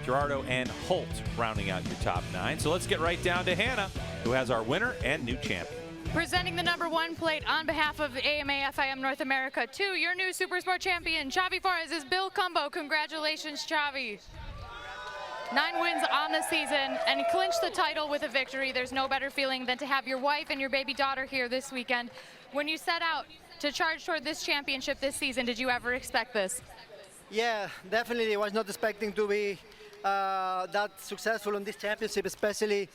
Gerardo, and Holt rounding out your top 9. So let's get right down to Hannah, who has our winner and new champion. Presenting the #1 plate on behalf of AMA FIM North America to your new Supersport champion, Xavi Flores, is Bill Cumbo. Congratulations, Xavi. 9 wins on the season, and he clinched the title with a victory. There's no better feeling than to have your wife and your baby daughter here this weekend. When you set out to charge toward this championship this season, did you ever expect this? Yeah, definitely. I was not expecting to be that successful on this championship, especially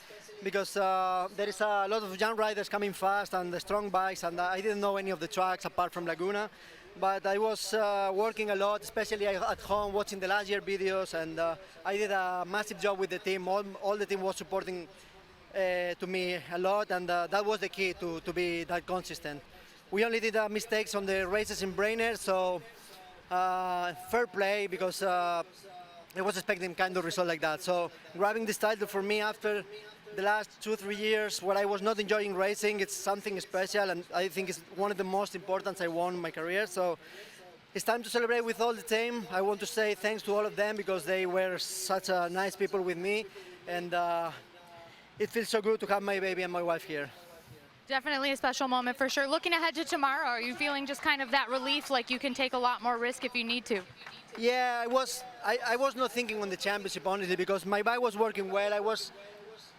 because there is a lot of young riders coming fast and the strong bikes, and I didn't know any of the tracks apart from Laguna. But I was working a lot, especially at home, watching the last year videos, and I did a massive job with the team. All the team was supporting to me a lot, and that was the key to be that consistent. We only did mistakes on the races in Brainer, so fair play, because I was expecting kind of result like that. So grabbing this title for me after the last 2-3 years where I was not enjoying racing, it's something special, and I think it's one of the most important I won in my career. So it's time to celebrate with all the team. I want to say thanks to all of them because they were such nice people with me, and it feels so good to have my baby and my wife here. Definitely a special moment for sure. Looking ahead to tomorrow, are you feeling just kind of that relief, like you can take a lot more risk if you need to? Yeah, I was not thinking on the championship, honestly, because my bike was working well. I was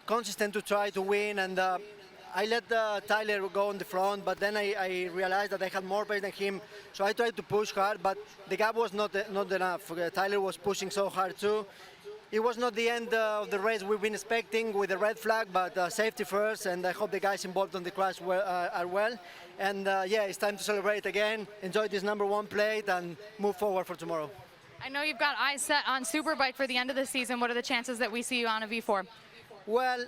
consistent to try to win, and I let Tyler go on the front, but then I realized that I had more pace than him, so I tried to push hard, but the gap was not enough. Tyler was pushing so hard too. It was not the end of the race we've been expecting with the red flag, but safety first, and I hope the guys involved on the crash are well. And yeah, it's time to celebrate again, enjoy this #1 plate, and move forward for tomorrow. I know you've got eyes set on Superbike for the end of the season. What are the chances that we see you on a V4? Well,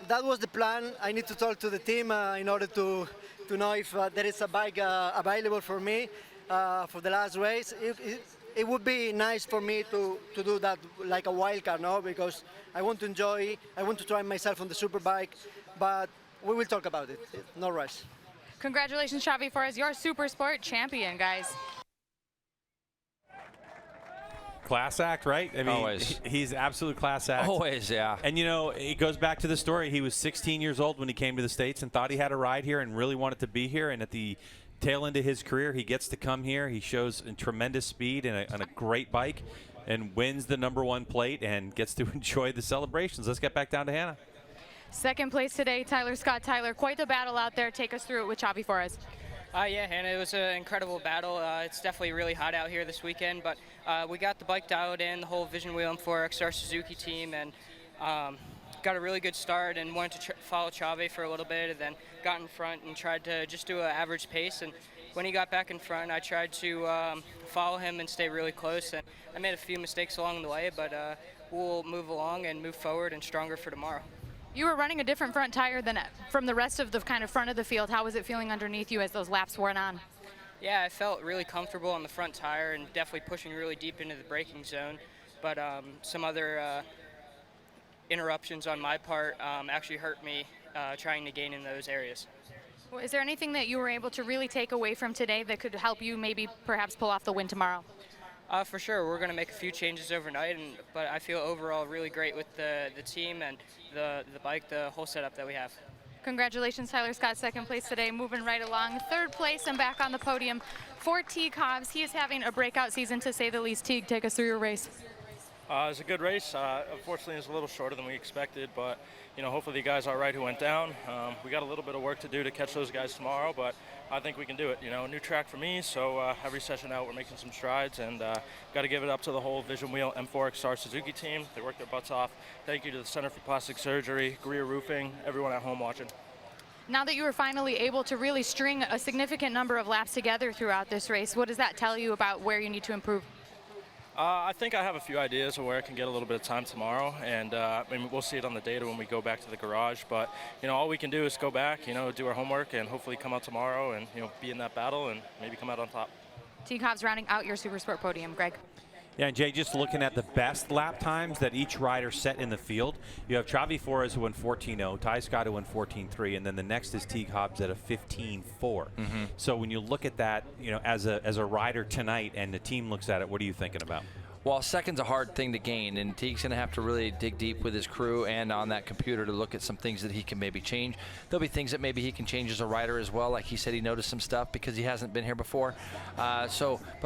that was the plan. I need to talk to the team in order to know if there is a bike available for me for the last race. It would be nice for me to do that like a wild card, no? Because I want to enjoy, I want to try myself on the Superbike, but we will talk about it. No rush. Congratulations, Xavi Flores, your Supersport champion, guys. Class act, right? I mean, Always. He's absolute class act. Always, yeah. And you know, it goes back to the story. He was 16 years old when he came to the States and thought he had a ride here and really wanted to be here. And at the tail end of his career, he gets to come here. He shows tremendous speed and a great bike and wins the #1 plate and gets to enjoy the celebrations. Let's get back down to Hannah. Second place today, Tyler Scott. Tyler, quite the battle out there. Take us through it with Xavi Flores. Yeah, Hannah, it was an incredible battle. It's definitely really hot out here this weekend, but we got the bike dialed in, the whole Vision Wheel M4 XR Suzuki team, and got a really good start and wanted to follow Xavi for a little bit, and then got in front and tried to just do an average pace. And when he got back in front, I tried to follow him and stay really close. And I made a few mistakes along the way, but we'll move along and move forward and stronger for tomorrow. You were running a different front tire than from the rest of the kind of front of the field. How was it feeling underneath you as those laps went on? Yeah, I felt really comfortable on the front tire and definitely pushing really deep into the braking zone. But some other interruptions on my part actually hurt me trying to gain in those areas. Well, is there anything that you were able to really take away from today that could help you maybe perhaps pull off the win tomorrow? For sure, we're going to make a few changes overnight, but I feel overall really great with the team and the bike, the whole setup that we have. Congratulations, Tyler Scott, second place today, moving right along. Third place and back on the podium for Teague Hobbs. He is having a breakout season, to say the least. Teague, take us through your race. It was a good race. Unfortunately, it was a little shorter than we expected, but you know, hopefully the guys are all right who went down. We got a little bit of work to do to catch those guys tomorrow, but I think we can do it. You know, a new track for me, so every session out we're making some strides, and got to give it up to the whole Vision Wheel M4 XR Suzuki team. They worked their butts off. Thank you to the Center for Plastic Surgery, Greer Roofing, everyone at home watching. Now that you were finally able to really string a significant number of laps together throughout this race, what does that tell you about where you need to improve? I think I have a few ideas of where I can get a little bit of time tomorrow, and I mean, we'll see it on the data when we go back to the garage. But you know, all we can do is go back, you know, do our homework, and hopefully come out tomorrow and be in that battle and maybe come out on top. Teague Hobbs rounding out your Supersport podium. Greg. Yeah, and Jay, just looking at the best lap times that each rider set in the field, you have Xavi Flores who went 14.0, Ty Scott who went 14.3, and then the next is Teague Hobbs at a 15.4. So when you look at that, as a rider tonight and the team looks at it, what are you thinking about? while second's a hard thing to gain, and Teague's going to have to really dig deep with his crew and on that computer to look at some things that he can maybe change. There'll be things that maybe he can change as a rider as well. Like he said, he noticed some stuff because he hasn't been here before. But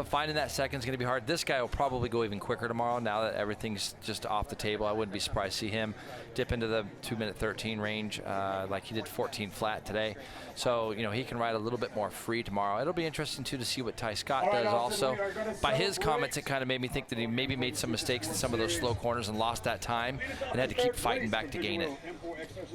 finding that second's going to be hard. This guy will probably go even quicker tomorrow now that everything's just off the table. I wouldn't be surprised to see him dip into the 2:13 range like he did 14 flat today. So, he can ride a little bit more free tomorrow. It'll be interesting, too, to see what Ty Scott does also. By his comments, it kind of made me think that he maybe made some mistakes in some of those slow corners and lost that time and had to keep fighting back to gain it.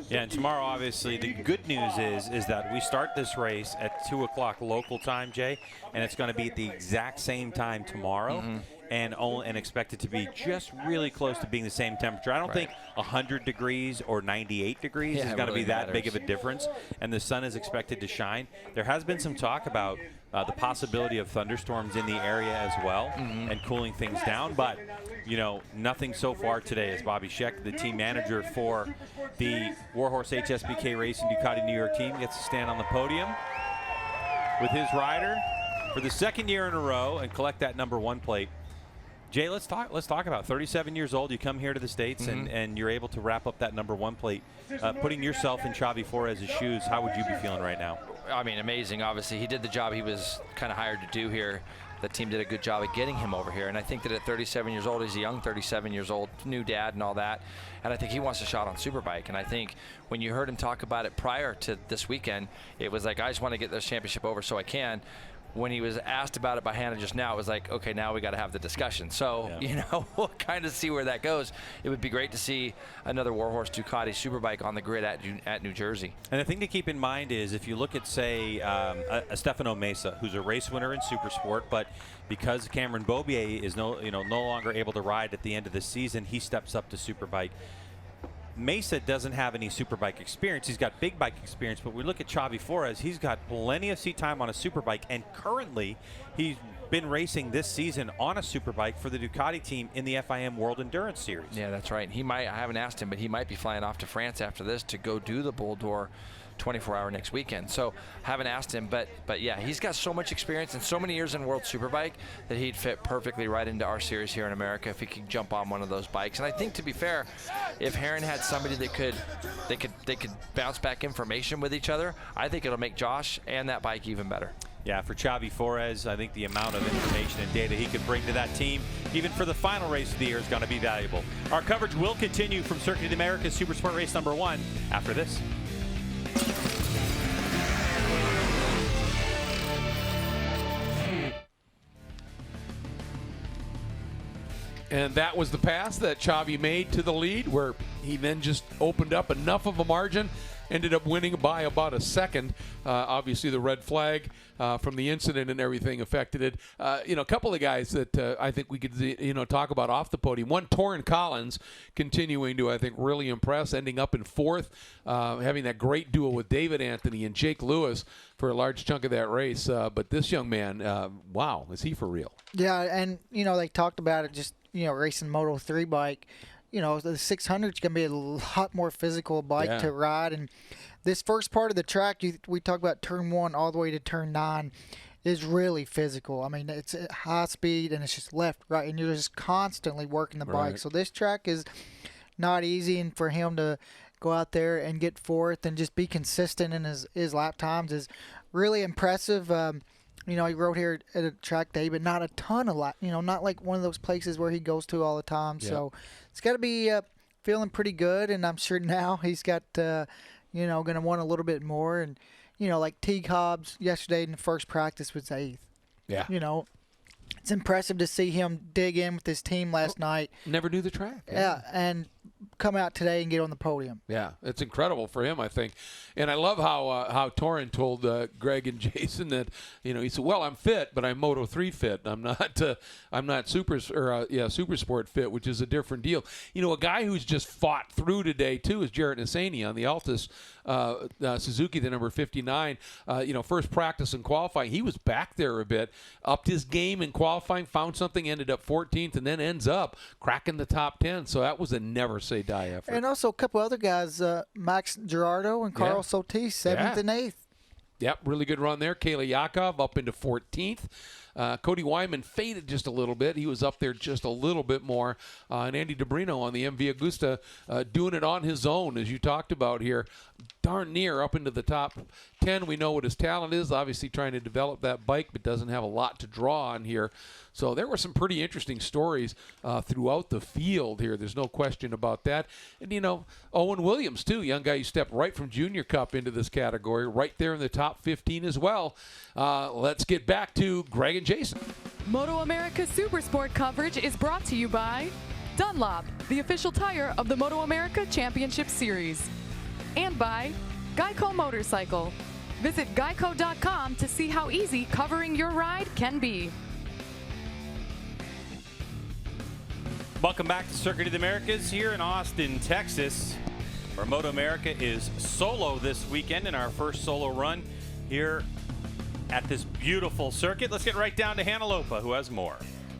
Yeah, and tomorrow, obviously, the good news is that we start this race at 2 o'clock local time, Jay, and it's going to be at the exact same time tomorrow. And expect it to be just really close to being the same temperature. I don't think 100 degrees or 98 degrees is going to be that big of a difference, and the sun is expected to shine. There has been some talk about the possibility of thunderstorms in the area as well and cooling things down, but nothing so far today, as Bobby Scheck, the team manager for the Warhorse HSBK Racing Ducati New York team, gets to stand on the podium with his rider for the second year in a row and collect that #1 plate. Jay, let's talk about 37 years old. You come here to the States and you're able to wrap up that #1 plate. Putting yourself in Xavi Flores' shoes, how would you be feeling right now? I mean, amazing. Obviously, he did the job he was kind of hired to do here. The team did a good job of getting him over here. And I think that at 37 years old, he's a young 37 years old, new dad and all that. And I think he wants a shot on Superbike. And I think when you heard him talk about it prior to this weekend, it was like, I just want to get this championship over so I can. When he was asked about it by Hannah just now, it was like, okay, now we got to have the discussion. So, we'll kind of see where that goes. It would be great to see another Warhorse Ducati Superbike on the grid at New Jersey. And the thing to keep in mind is if you look at, say, a Stefano Mesa, who's a race winner in Supersport, but because Cameron Beaubier is no longer able to ride at the end of the season, he steps up to Superbike. Mesa doesn't have any Superbike experience. He's got big bike experience, but we look at Xavi Flores, he's got plenty of seat time on a Superbike, and currently he's been racing this season on a Superbike for the Ducati team in the FIM World Endurance Series. Yeah, that's right. I haven't asked him, but he might be flying off to France after this to go do the Bull d'Or 24-hour next weekend. So haven't asked him, but yeah, he's got so much experience and so many years in World Superbike that he'd fit perfectly right into our series here in America if he could jump on one of those bikes. And I think, to be fair, if Heron had somebody that they could bounce back information with each other, I think it'll make Josh and that bike even better. Yeah, for Xavi Flores, I think the amount of information and data he could bring to that team, even for the final race of the year, is going to be valuable. Our coverage will continue from Circuit of the Americas Supersport Race #1 after this. And that was the pass that Xavi made to the lead, where he then just opened up enough of a margin, ended up winning by about a second. Obviously, the red flag from the incident and everything affected it. A couple of guys that I think we could talk about off the podium. One, Torrin Collins, continuing to, I think, really impress, ending up in 4th, having that great duo with David Anthony and Jake Lewis for a large chunk of that race. But this young man, wow, is he for real? Yeah, and, they talked about it just, racing Moto3 bike. The 600 is going to be a lot more physical bike to ride. And this first part of the track, we talk about turn 1 all the way to turn 9, is really physical. I mean, it's at high speed and it's just left, right, and you're just constantly working the bike. So this track is not easy, and for him to go out there and get 4th and just be consistent in his lap times is really impressive. He rode here at a track day, but not a ton of not like one of those places where he goes to all the time. Yeah. So it's got to be feeling pretty good, and I'm sure now he's got, going to want a little bit more. And, like Teague Hobbs yesterday in the first practice was 8th. Yeah. It's impressive to see him dig in with his team last night. Never knew the track. Yeah, and come out today and get on the podium. Yeah, it's incredible for him, I think. And I love how Torrin told Greg and Jason that, he said, well, I'm fit, but I'm Moto3 fit. I'm not Supersport fit, which is a different deal. A guy who's just fought through today, too, is Jarrett Nassani on the Altus Suzuki, the number 59. First practice and qualifying, he was back there a bit, upped his game in qualifying, found something, ended up 14th, and then ends up cracking the top 10. So that was a never say die effort. And also a couple other guys, Max Gerardo and Carl Sotis, 7th and 8th. Yep, really good run there. Kayla Yakov up into 14th. Cody Wyman faded just a little bit. He was up there just a little bit more. And Andy DeBrino on the MV Agusta doing it on his own, as you talked about here. Darn near up into the top 10. We know what his talent is. Obviously trying to develop that bike, but doesn't have a lot to draw on here. So there were some pretty interesting stories throughout the field here. There's no question about that. And, you know, Owen Williams, too, young guy who stepped right from Junior Cup into this category, right there in the top 15 as well. Let's get back to Greg and Jason. MotoAmerica Supersport coverage is brought to you by Dunlop, the official tire of the MotoAmerica Championship Series. And by Geico Motorcycle. Visit geico.com to see how easy covering your ride can be. Welcome back to Circuit of the Americas here in Austin, Texas, where MotoAmerica is solo this weekend in our first solo run here at this beautiful circuit. Let's get right down to Hannah Lopa, who has more.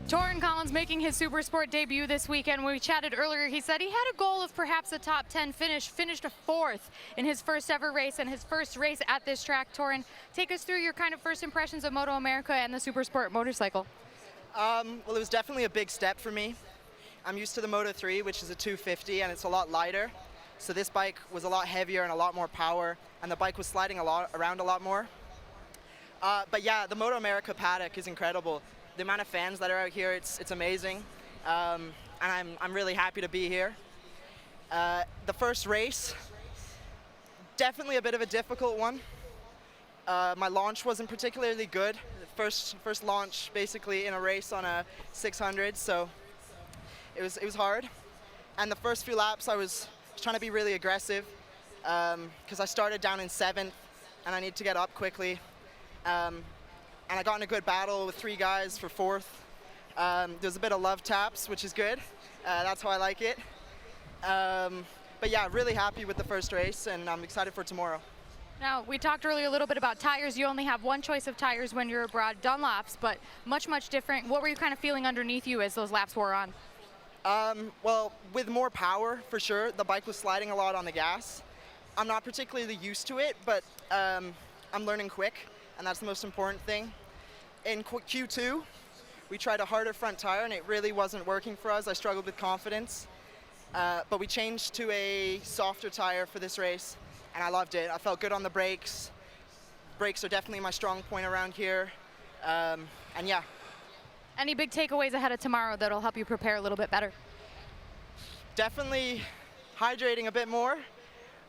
Torrin Collins making his Supersport debut this weekend. When we chatted earlier, he said he had a goal of perhaps a top 10 finish, finished a 4th in his first ever race and his first race at this track. Torrin, take us through your kind of first impressions of MotoAmerica and the Supersport motorcycle. Well, it was definitely a big step for me. I'm used to the Moto3, which is a 250, and it's a lot lighter. So this bike was a lot heavier and a lot more power, and the bike was sliding around a lot more. But yeah, the MotoAmerica paddock is incredible. The amount of fans that are out here, it's amazing. And I'm really happy to be here. The first race, definitely a bit of a difficult one. My launch wasn't particularly good. The first launch basically in a race on a 600, so it was hard. And the first few laps I was trying to be really aggressive because I started down in 7th and I need to get up quickly. And I got in a good battle with 3 guys for 4th. There's a bit of love taps, which is good. That's how I like it. But yeah, really happy with the first race, and I'm excited for tomorrow. Now, we talked earlier a little bit about tires. You only have one choice of tires when you're abroad, Dunlops, but much, much different. What were you kind of feeling underneath you as those laps wore on? Well, with more power, for sure. The bike was sliding a lot on the gas. I'm not particularly used to it, but I'm learning quick, and that's the most important thing. In Q2, we tried a harder front tire, and it really wasn't working for us. I struggled with confidence, but we changed to a softer tire for this race, and I loved it. I felt good on the brakes. Brakes are definitely my strong point around here, and yeah. Any big takeaways ahead of tomorrow that'll help you prepare a little bit better? Definitely hydrating a bit more.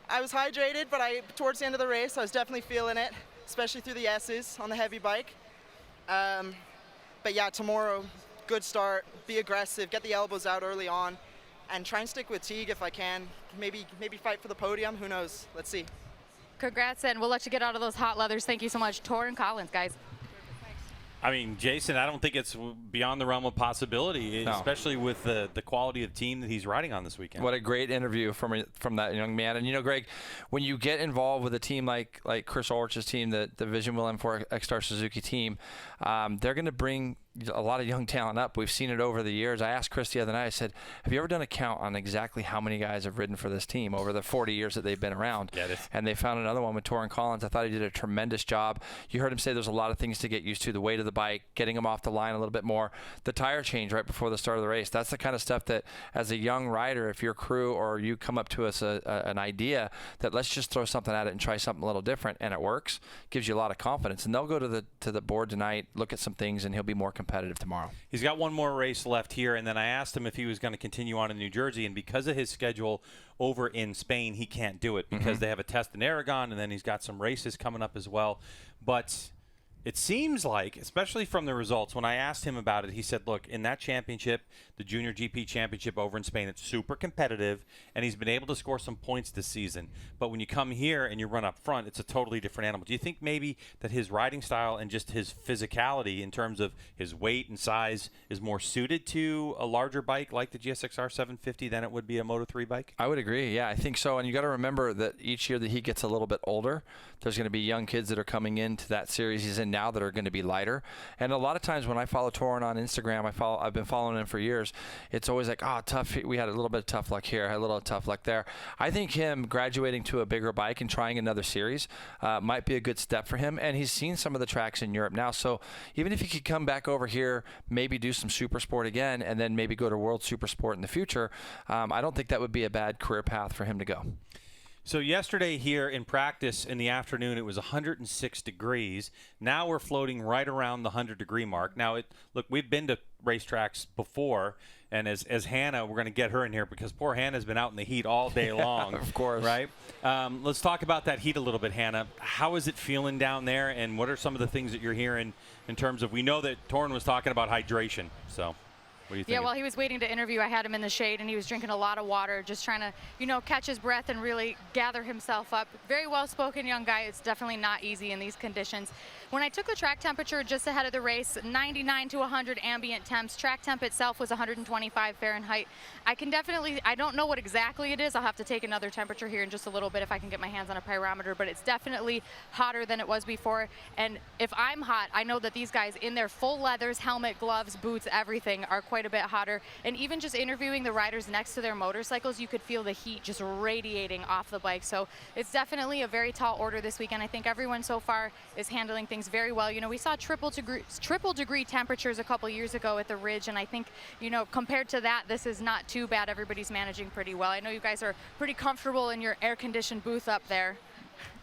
I was hydrated, but towards the end of the race, I was definitely feeling it, especially through the S's on the heavy bike. But yeah, tomorrow, good start, be aggressive, get the elbows out early on, and try and stick with Teague if I can. Maybe fight for the podium, who knows, let's see. Congrats, and we'll let you get out of those hot leathers. Thank you so much, Torrin Collins, guys. I mean, Jason, I don't think it's beyond the realm of possibility, especially with the quality of team that he's riding on this weekend. What a great interview from that young man. And, you know, Greg, when you get involved with a team like Chris Ulrich's team, the Division Wheel M4 X-Star Suzuki team, they're going to bring a lot of young talent up. We've seen it over the years. I asked Chris the other night, I said, have you ever done a count on exactly how many guys have ridden for this team over the 40 years that they've been around? And they found another one with Torrin Collins. I thought he did a tremendous job. You heard him say there's a lot of things to get used to, the weight of the bike, getting him off the line a little bit more, the tire change right before the start of the race. That's the kind of stuff that, as a young rider, if your crew or you come up to us an idea that let's just throw something at it and try something a little different, and it works, gives you a lot of confidence. And they'll go to the board tonight, look at some things, and he'll be more competitive tomorrow. He's got one more race left here, and then I asked him if he was going to continue on in New Jersey, and because of his schedule over in Spain, he can't do it because they have a test in Aragon, and then he's got some races coming up as well. But it seems like, especially from the results, when I asked him about it, he said, look, in that championship, the Junior GP Championship over in Spain, it's super competitive, and he's been able to score some points this season. But when you come here and you run up front, it's a totally different animal. Do you think maybe that his riding style and just his physicality in terms of his weight and size is more suited to a larger bike like the GSXR 750 than it would be a Moto3 bike? I would agree. Yeah, I think so. And you got to remember that each year that he gets a little bit older, there's going to be young kids that are coming into that series. He's in in now that are going to be lighter. And a lot of times when I follow Torin on Instagram, I've been following him for years. It's always like, oh, tough. We had a little bit of tough luck here, a little tough luck there. I think him graduating to a bigger bike and trying another series might be a good step for him. And he's seen some of the tracks in Europe now. So even if he could come back over here, maybe do some Supersport again, and then maybe go to World Supersport in the future, I don't think that would be a bad career path for him to go. So yesterday here in practice in the afternoon, it was 106 degrees. Now we're floating right around the 100-degree mark. Now, look, we've been to racetracks before, and as Hannah, we're going to get her in here because poor Hannah's been out in the heat all day long. Of course. Right? Let's talk about that heat a little bit, Hannah. How is it feeling down there, and what are some of the things that you're hearing in terms of, we know that Torin was talking about hydration, so... Yeah, while he was waiting to interview, I had him in the shade, and he was drinking a lot of water, just trying to, you know, catch his breath and really gather himself up. Very well-spoken young guy. It's definitely not easy in these conditions. When I took the track temperature just ahead of the race, 99 to 100 ambient temps. Track temp itself was 125 Fahrenheit. I don't know what exactly it is. I'll have to take another temperature here in just a little bit if I can get my hands on a pyrometer, but it's definitely hotter than it was before. And if I'm hot, I know that these guys in their full leathers, helmet, gloves, boots, everything are quite a bit hotter. And even just interviewing the riders next to their motorcycles, you could feel the heat just radiating off the bike. So it's definitely a very tall order this weekend. I think everyone so far is handling things very well. You know, we saw triple degree temperatures a couple years ago at the Ridge, and I think, you know, compared to that, this is not too bad. Everybody's managing pretty well. I know you guys are pretty comfortable in your air-conditioned booth up there,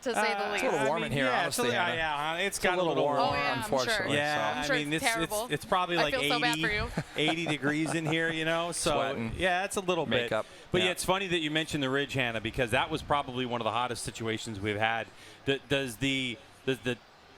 to say the least. It's a little warm in here, honestly. It's got a little warm. Oh, yeah, unfortunately. I'm sure. Yeah, I'm sure I mean, it's terrible. it's probably like I feel so bad for you. 80 degrees in here, you know. So Sweating. yeah, it's a little Makeup. bit. But yeah, it's funny that you mentioned the Ridge, Hannah, because that was probably one of the hottest situations we've had. Does the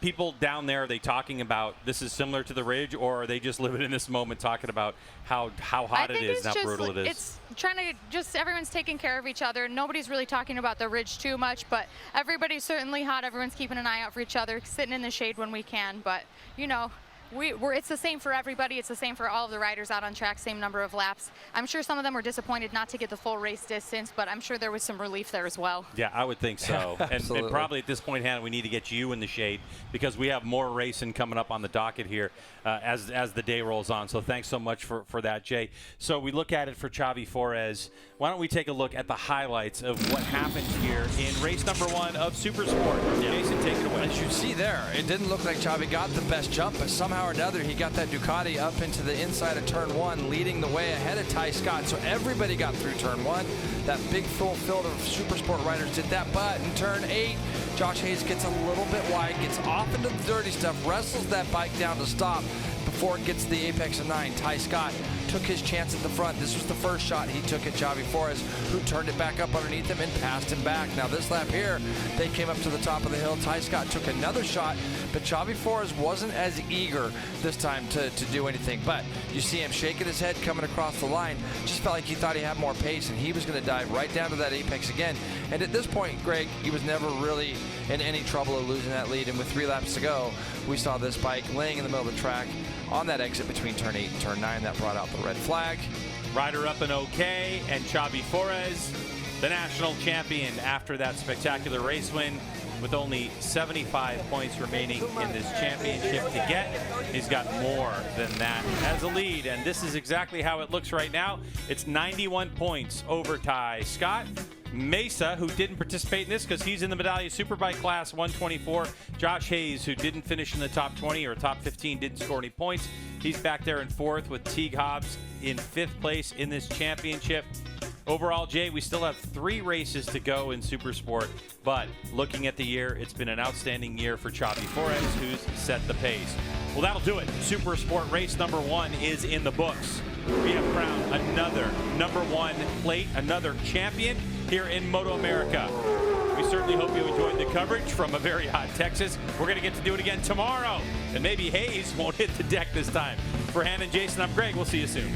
people down there, are they talking about this is similar to the Ridge, or are they just living in this moment talking about how hot it is and how brutal it is? It's trying to everyone's taking care of each other. Nobody's really talking about the Ridge too much, but everybody's certainly hot. Everyone's keeping an eye out for each other, sitting in the shade when we can. But, you know, it's the same for everybody. It's the same for all of the riders out on track, same number of laps. I'm sure some of them were disappointed not to get the full race distance, but I'm sure there was some relief there as well. Yeah, I would think so. and probably at this point, Hannah, we need to get you in the shade because we have more racing coming up on the docket here as the day rolls on. So thanks so much for that, Jay. So we look at it for Xavi Forés. Why don't we take a look at the highlights of what happened here in race number 1 of Supersport. Jason, take it away. As you see there, it didn't look like Xavi got the best jump, but somehow or another he got that Ducati up into the inside of turn 1, leading the way ahead of Ty Scott. So everybody got through turn 1. That big full field of Supersport riders did that, but in turn 8, Josh Hayes gets a little bit wide, gets off into the dirty stuff, wrestles that bike down to stop before it gets to the apex of 9. Ty Scott took his chance at the front. This was the first shot he took at Xavi Forés, who turned it back up underneath him and passed him back. Now this lap here, they came up to the top of the hill. Ty Scott took another shot, but Xavi Forés wasn't as eager this time to do anything. But you see him shaking his head coming across the line. Just felt like he thought he had more pace, and he was going to dive right down to that apex again. And at this point, Greg, he was never really in any trouble of losing that lead. And with 3 laps to go, we saw this bike laying in the middle of the track on that exit between turn 8 and turn 9. That brought out the red flag. Rider up and okay, and Xavi Forés, the national champion after that spectacular race win with only 75 points remaining in this championship to get. He's got more than that as a lead, and this is exactly how it looks right now. It's 91 points over Ty Scott. Mesa, who didn't participate in this because he's in the Medallia Superbike class 124. Josh Hayes, who didn't finish in the top 20 or top 15, didn't score any points. He's back there in 4th with Teague Hobbs in 5th place in this championship. Overall, Jay, we still have 3 races to go in Supersport, but looking at the year, it's been an outstanding year for Xavi Forés, who's set the pace. Well, that'll do it. Supersport race number 1 is in the books. We have crowned another number 1 plate, another champion here in MotoAmerica. We certainly hope you enjoyed the coverage from a very hot Texas. We're going to get to do it again tomorrow, and maybe Hayes won't hit the deck this time. For Hannah and Jason, I'm Greg. We'll see you soon.